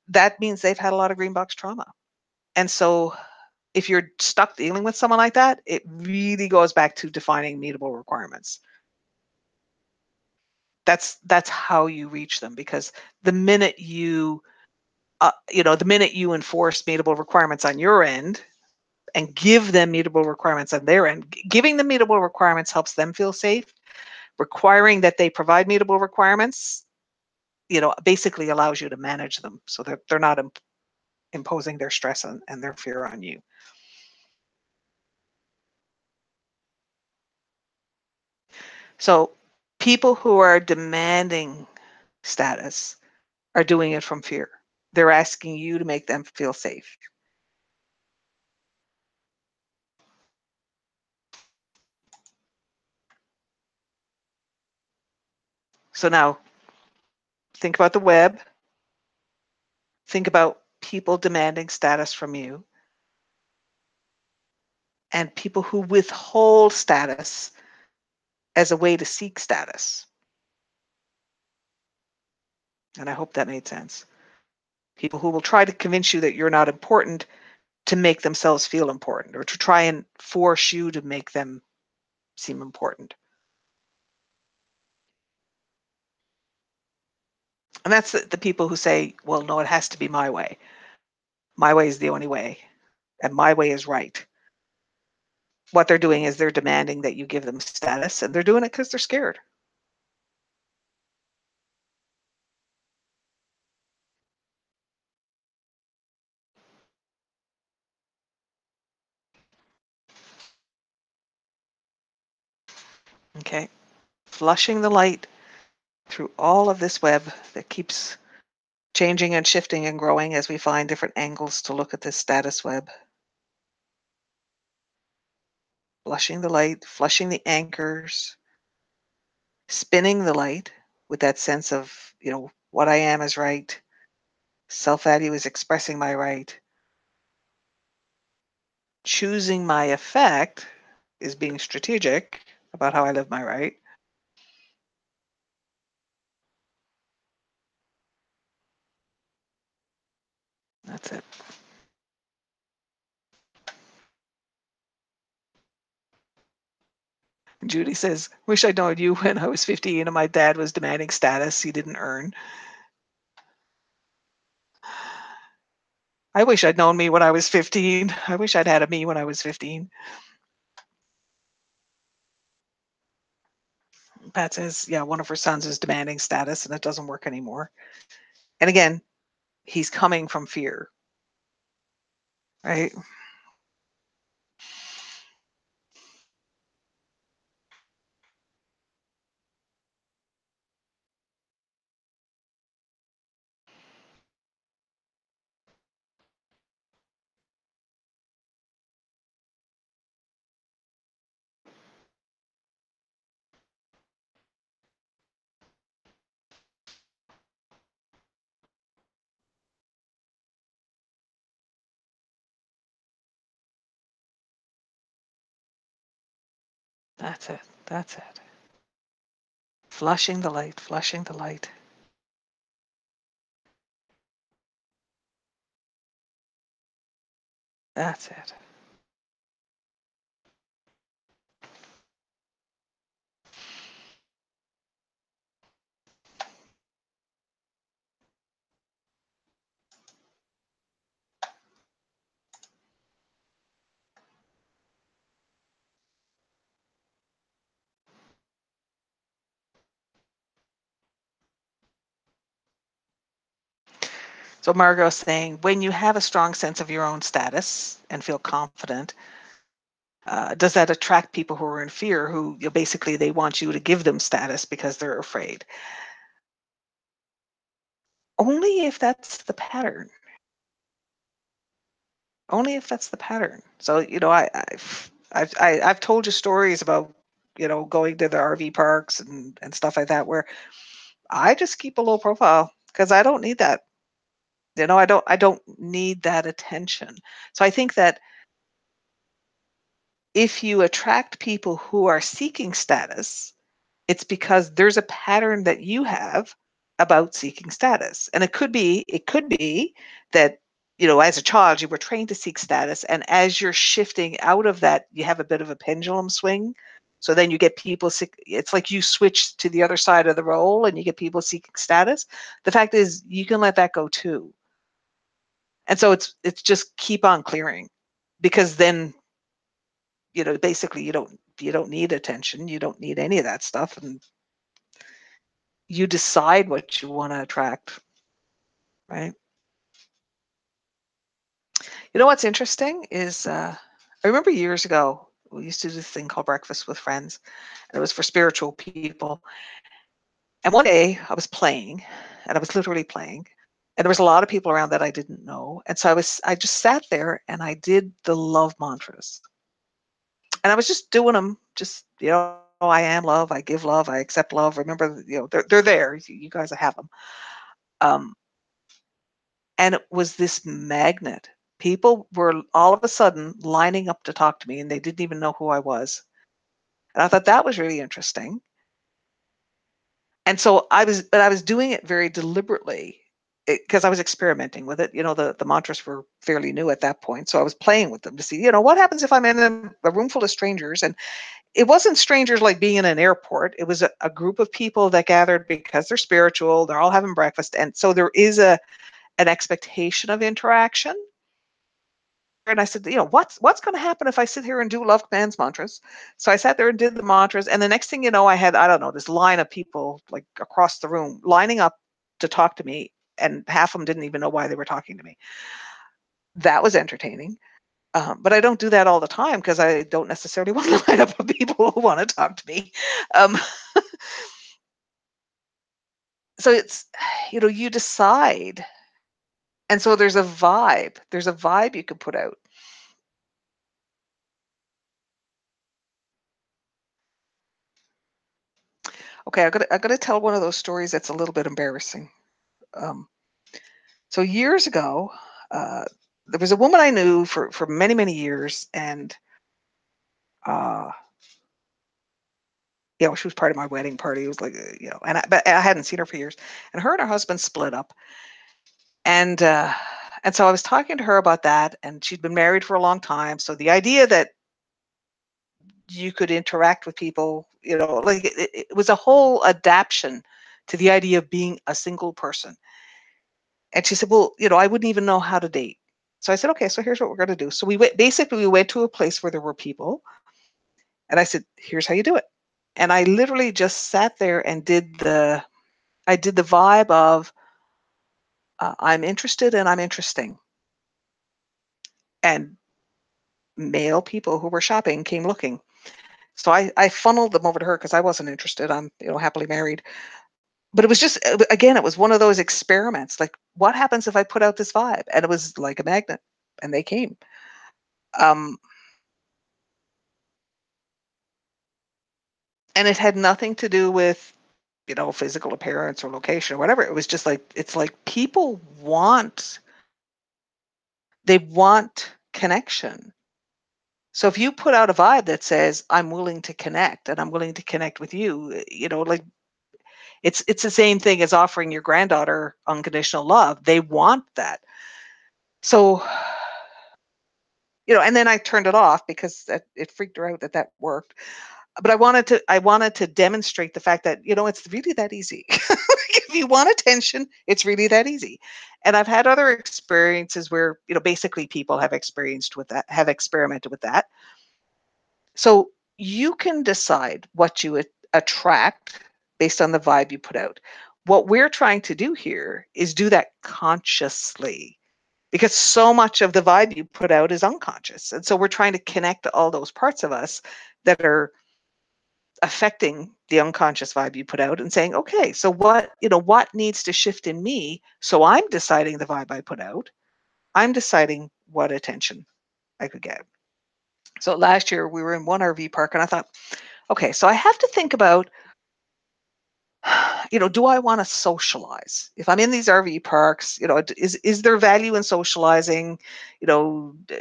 That means they've had a lot of green box trauma. And so if you're stuck dealing with someone like that, it really goes back to defining meetable requirements. That's how you reach them, because the minute you enforce meetable requirements on your end and give them meetable requirements on their end, giving them meetable requirements helps them feel safe. Requiring that they provide meetable requirements, basically allows you to manage them so that they're not imposing their stress and their fear on you. So people who are demanding status are doing it from fear. They're asking you to make them feel safe. So now think about the web. Think about people demanding status from you and people who withhold status as a way to seek status. And I hope that made sense. People who will try to convince you that you're not important to make themselves feel important, or to try and force you to make them seem important. And that's the people who say, well, no, it has to be my way. My way is the only way, and my way is right. What they're doing is they're demanding that you give them status, and they're doing it because they're scared. Okay. Flushing the light through all of this web that keeps changing and shifting and growing as we find different angles to look at this status web. Flushing the light, flushing the anchors, spinning the light with that sense of, what I am is right. Self-value is expressing my right. Choosing my effect is being strategic about how I live my right. That's it. Judy says, wish I'd known you when I was 15 and my dad was demanding status he didn't earn. I wish I'd known me when I was 15. I wish I'd had a me when I was 15. Pat says, yeah, one of her sons is demanding status and it doesn't work anymore. And again, he's coming from fear, right? That's it. That's it. Flushing the light, flushing the light. That's it. So Margot's saying, when you have a strong sense of your own status and feel confident, does that attract people who are in fear, who basically they want you to give them status because they're afraid? Only if that's the pattern. Only if that's the pattern. So I've told you stories about going to the RV parks and stuff like that where I just keep a low profile because I don't need that. I don't need that attention. So I think that if you attract people who are seeking status, it's because there's a pattern that you have about seeking status. And it could be that, as a child, you were trained to seek status. And as you're shifting out of that, you have a bit of a pendulum swing. So then you get people, it's like you switch to the other side of the role and you get people seeking status. The fact is, you can let that go too. And so it's just keep on clearing, because then, basically you don't need attention. You don't need any of that stuff. And you decide what you want to attract, right? What's interesting is I remember years ago we used to do this thing called Breakfast with Friends, and it was for spiritual people. And one day I was playing, and I was literally playing, and there was a lot of people around that I didn't know. And so I just sat there and I did the love mantras. And I was just doing them, just, I am love, I give love, I accept love. Remember, they're there. You guys have them. Um, and it was this magnet. People were all of a sudden lining up to talk to me, and they didn't even know who I was. And I thought that was really interesting. And so I was doing it very deliberately because I was experimenting with it. The mantras were fairly new at that point. So I was playing with them to see, what happens if I'm in a room full of strangers. And it wasn't strangers like being in an airport. It was a group of people that gathered because they're spiritual. They're all having breakfast. And so there is an expectation of interaction. And I said, what's going to happen if I sit here and do love commands mantras? So I sat there and did the mantras. And the next thing you know, I had, I don't know, this line of people like across the room lining up to talk to me. And half of them didn't even know why they were talking to me. That was entertaining. But I don't do that all the time because I don't necessarily want to line up with people who want to talk to me. Um, so it's, you decide. And so there's a vibe. There's a vibe you can put out. Okay, I got to tell one of those stories that's a little bit embarrassing. Um, so years ago, there was a woman I knew for many, many years, and she was part of my wedding party. It was like, but I hadn't seen her for years. And her and her husband split up, and so I was talking to her about that, and she'd been married for a long time. So the idea that you could interact with people, like it was a whole adaptation to the idea of being a single person. And she said, well, I wouldn't even know how to date. So I said, okay, so here's what we're going to do. So we went to a place where there were people. And I said, here's how you do it. And I literally just sat there and I did the vibe of, I'm interested and I'm interesting. And male people who were shopping came looking. So I funneled them over to her because I wasn't interested. I'm, happily married. But it was just, again, it was one of those experiments. Like, what happens if I put out this vibe? And it was like a magnet, and they came. Um, and it had nothing to do with, physical appearance or location or whatever. It was just like, it's like people they want connection. So if you put out a vibe that says, I'm willing to connect and I'm willing to connect with you, like it's the same thing as offering your granddaughter unconditional love. They want that. So, and then I turned it off because it freaked her out that worked. But I wanted to demonstrate the fact that, it's really that easy. If you want attention, it's really that easy. And I've had other experiences where, basically people have experimented with that. So you can decide what you attract based on the vibe you put out. What we're trying to do here is do that consciously, because so much of the vibe you put out is unconscious. And so we're trying to connect to all those parts of us that are affecting the unconscious vibe you put out and saying, okay, so what needs to shift in me? So I'm deciding the vibe I put out. I'm deciding what attention I could get. So last year we were in one RV park and I thought, okay, so I have to think about, do I want to socialize? If I'm in these RV parks, is there value in socializing?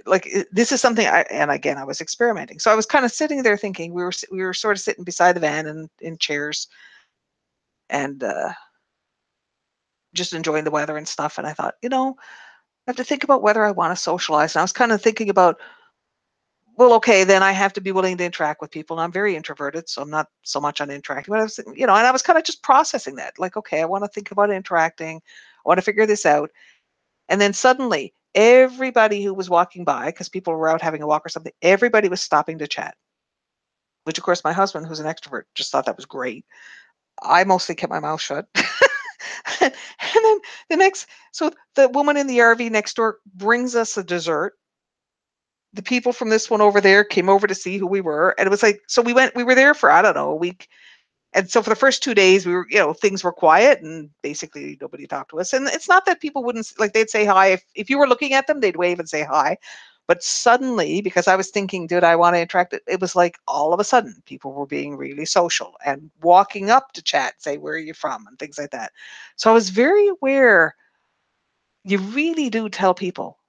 Like this is something and again, I was experimenting. So I was kind of sitting there thinking, we were sort of sitting beside the van and in chairs and just enjoying the weather and stuff. And I thought, I have to think about whether I want to socialize. And I was kind of thinking about, well, okay, then I have to be willing to interact with people. And I'm very introverted, so I'm not so much on interacting. But I was, and I was kind of just processing that. Like, okay, I want to think about interacting. I want to figure this out. And then suddenly, everybody who was walking by, because people were out having a walk or something, everybody was stopping to chat. Which, of course, my husband, who's an extrovert, just thought that was great. I mostly kept my mouth shut. And then so the woman in the RV next door brings us a dessert. the people from this one over there came over to see who we were, and it was like, so we were there for, I don't know, a week. And so for the first 2 days, we were, things were quiet and basically nobody talked to us. And it's not that people wouldn't, like, they'd say hi. If you were looking at them, they'd wave and say hi. But suddenly, because I was thinking, did I want to interact? It was like all of a sudden people were being really social and walking up to chat, say, where are you from? And things like that. So I was very aware. You really do tell people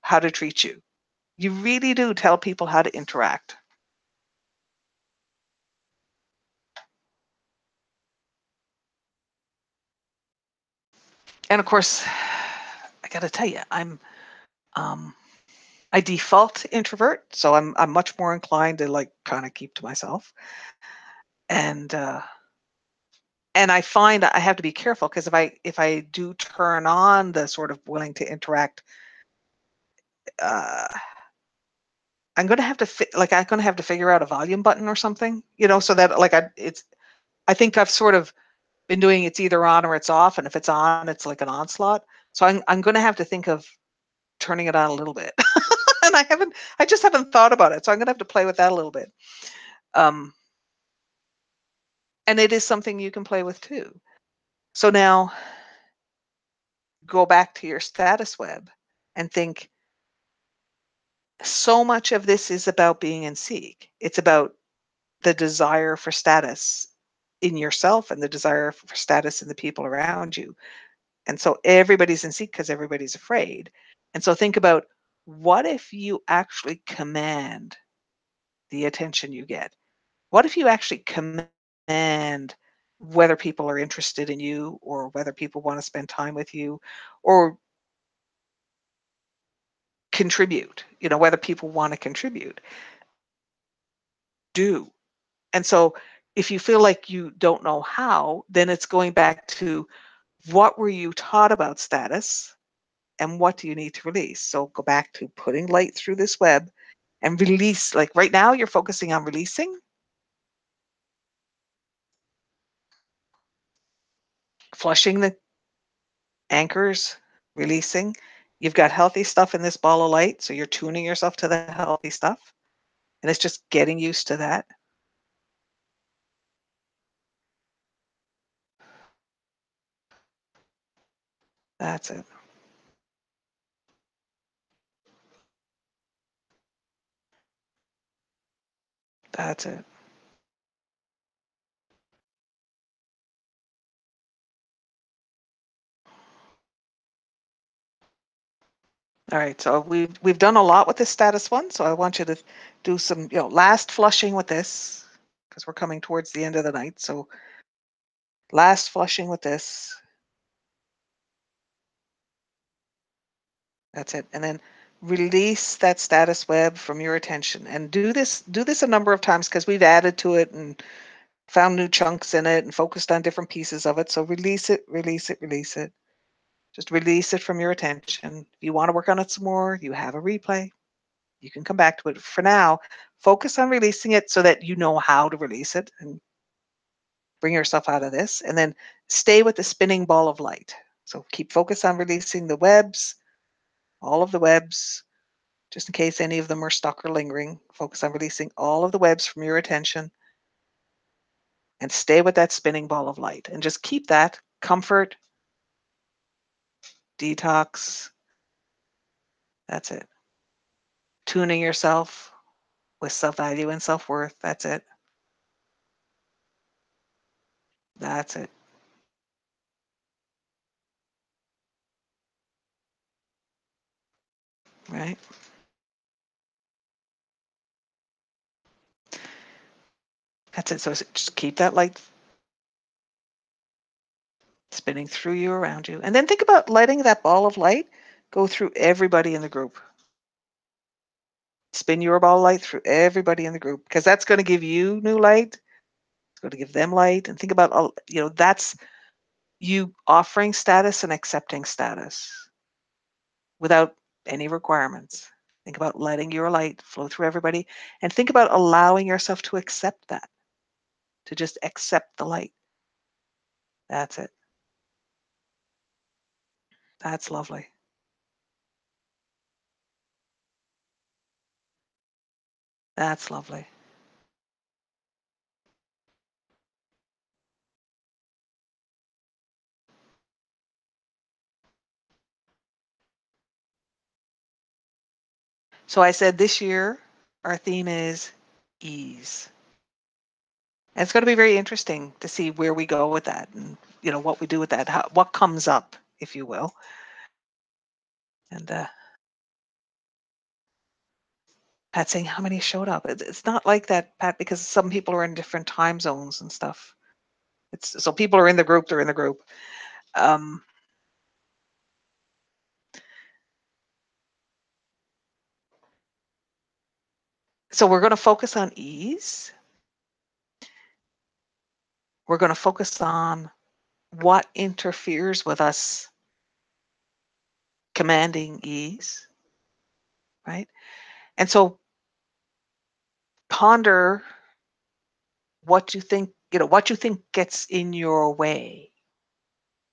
how to treat you. You really do tell people how to interact. And of course, I got to tell you, um, I default introvert, so I'm much more inclined to like kind of keep to myself. And I find I have to be careful because if I do turn on the sort of willing to interact, uh, I'm gonna have to I'm gonna have to figure out a volume button or something, so that like I think I've sort of been doing it's either on or it's off, and if it's on, it's like an onslaught. So I'm gonna have to think of turning it on a little bit, and I just haven't thought about it, so I'm gonna have to play with that a little bit. Um, and it is something you can play with too. So now go back to your status web and think, so much of this is about being in seek. It's about the desire for status in yourself and the desire for status in the people around you. And so everybody's in seek because everybody's afraid. And so think about, what if you actually command the attention you get? What if you actually command whether people are interested in you or whether people want to spend time with you or contribute, whether people want to contribute? Do. And so if you feel like you don't know how, then it's going back to, what were you taught about status and what do you need to release? So go back to putting light through this web and release. Like right now, you're focusing on releasing, flushing the anchors, releasing. You've got healthy stuff in this ball of light, so you're tuning yourself to the healthy stuff. And it's just getting used to that. That's it. That's it. All right, so we've done a lot with this status one, so I want you to do some, last flushing with this, because we're coming towards the end of the night. So last flushing with this. That's it. And then release that status web from your attention. And do this a number of times, because we've added to it and found new chunks in it and focused on different pieces of it. So release it, release it, release it. Just release it from your attention. If you want to work on it some more, you have a replay. You can come back to it. For now, focus on releasing it so that you know how to release it and bring yourself out of this. And then stay with the spinning ball of light. So keep focus on releasing the webs, all of the webs, just in case any of them are stuck or lingering. Focus on releasing all of the webs from your attention and stay with that spinning ball of light. And just keep that comfort, detox. That's it. Tuning yourself with self-value and self-worth. That's it. That's it. Right? That's it. So just keep that light spinning through you, around you. And then think about letting that ball of light go through everybody in the group. Spin your ball of light through everybody in the group, because that's going to give you new light. It's going to give them light. And think about, that's you offering status and accepting status without any requirements. Think about letting your light flow through everybody, and think about allowing yourself to accept that, to just accept the light. That's it. That's lovely. That's lovely. So I said this year our theme is ease. And it's going to be very interesting to see where we go with that and, you know, what we do with that, what comes up, if you will. And Pat saying how many showed up. It's not like that, Pat, because some people are in different time zones and stuff. It's so people are in the group, they're in the group. So we're going to focus on ease. We're going to focus on what interferes with us commanding ease, right? And so ponder what you think, what you think gets in your way.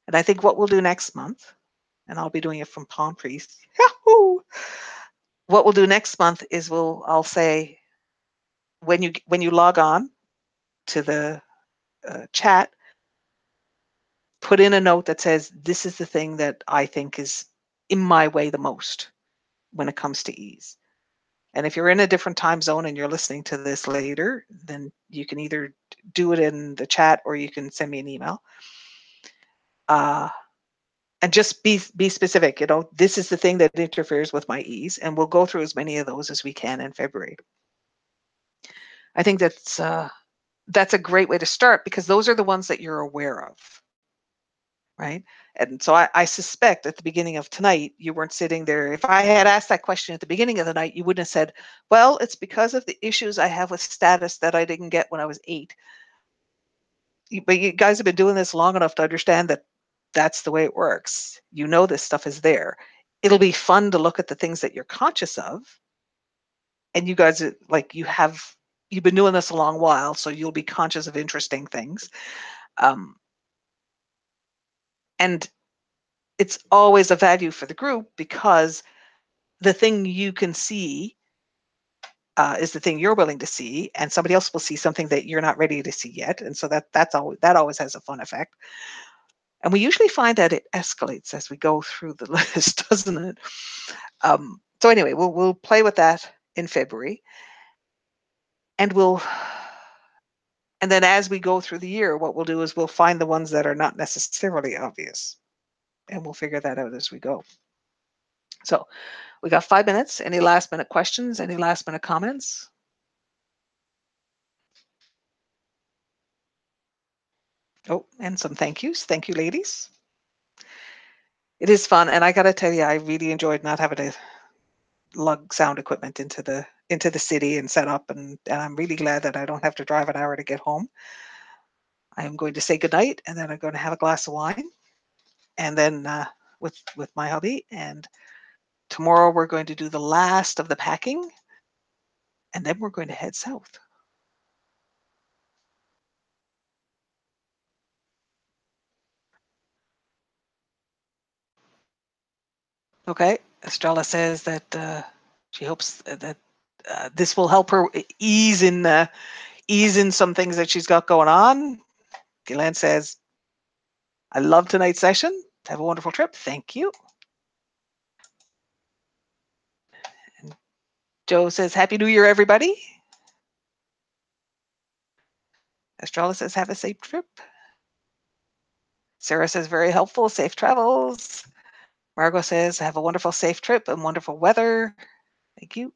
And I think what we'll do next month, and I'll be doing it from Palm Priest. Yahoo! What we'll do next month is I'll say when you log on to the chat, put in a note that says this is the thing that I think is in my way the most when it comes to ease. And if you're in a different time zone and you're listening to this later, then you can either do it in the chat or you can send me an email. And just be specific. This is the thing that interferes with my ease, and we'll go through as many of those as we can in February. I think that's a great way to start because those are the ones that you're aware of, right? And so I suspect at the beginning of tonight, you weren't sitting there. If I had asked that question at the beginning of the night, you wouldn't have said, well, it's because of the issues I have with status that I didn't get when I was 8. But you guys have been doing this long enough to understand that that's the way it works. This stuff is there. It'll be fun to look at the things that you're conscious of. And you guys, you've been doing this a long while, so you'll be conscious of interesting things. And it's always a value for the group because the thing you can see is the thing you're willing to see, and somebody else will see something that you're not ready to see yet. And so that always has a fun effect. And we usually find that it escalates as we go through the list, doesn't it? So anyway, we'll play with that in February, and then as we go through the year, what we'll do is we'll find the ones that are not necessarily obvious, and we'll figure that out as we go. So we got 5 minutes. Any last minute questions? Any last minute comments? Oh, and some thank yous. Thank you, ladies. It is fun, and I got to tell you, I really enjoyed not having to lug sound equipment into the city and set up, and I'm really glad that I don't have to drive an hour to get home. I am going to say goodnight, and then I'm going to have a glass of wine, and then with my hubby, and tomorrow we're going to do the last of the packing, and then we're going to head south. Okay, Estrella says that she hopes that this will help her ease in some things that she's got going on. Ghislaine says, I love tonight's session. Have a wonderful trip. Thank you. And Joe says, Happy New Year, everybody. Estrella says, have a safe trip. Sarah says, very helpful, safe travels. Margot says, have a wonderful, safe trip and wonderful weather. Thank you.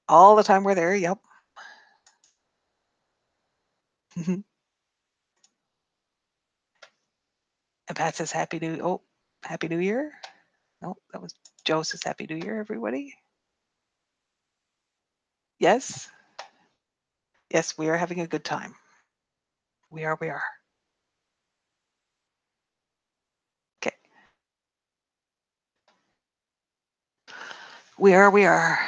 All the time we're there, yep. And Pat says, Happy New Year. No, that was Joe says, Happy New Year, everybody. Yes. Yes, we are having a good time. We are. Okay. We are.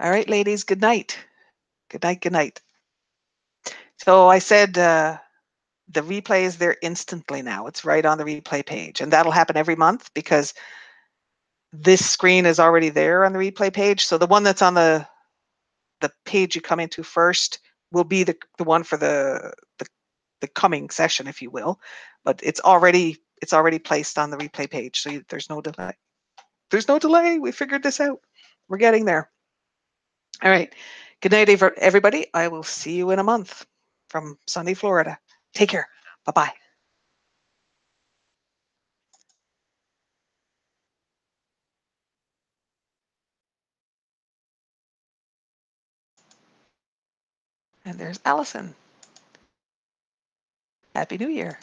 All right, ladies, good night. Good night. So I said the replay is there instantly now. It's right on the replay page. And that'll happen every month because this screen is already there on the replay page. So the one that's on the page you come into first will be the one for the coming session, if you will, but it's already placed on the replay page. So there's no delay. There's no delay. We figured this out. We're getting there. All right. Good night, everybody. I will see you in a month from sunny Florida. Take care. Bye-bye. And there's Allison. Happy New Year.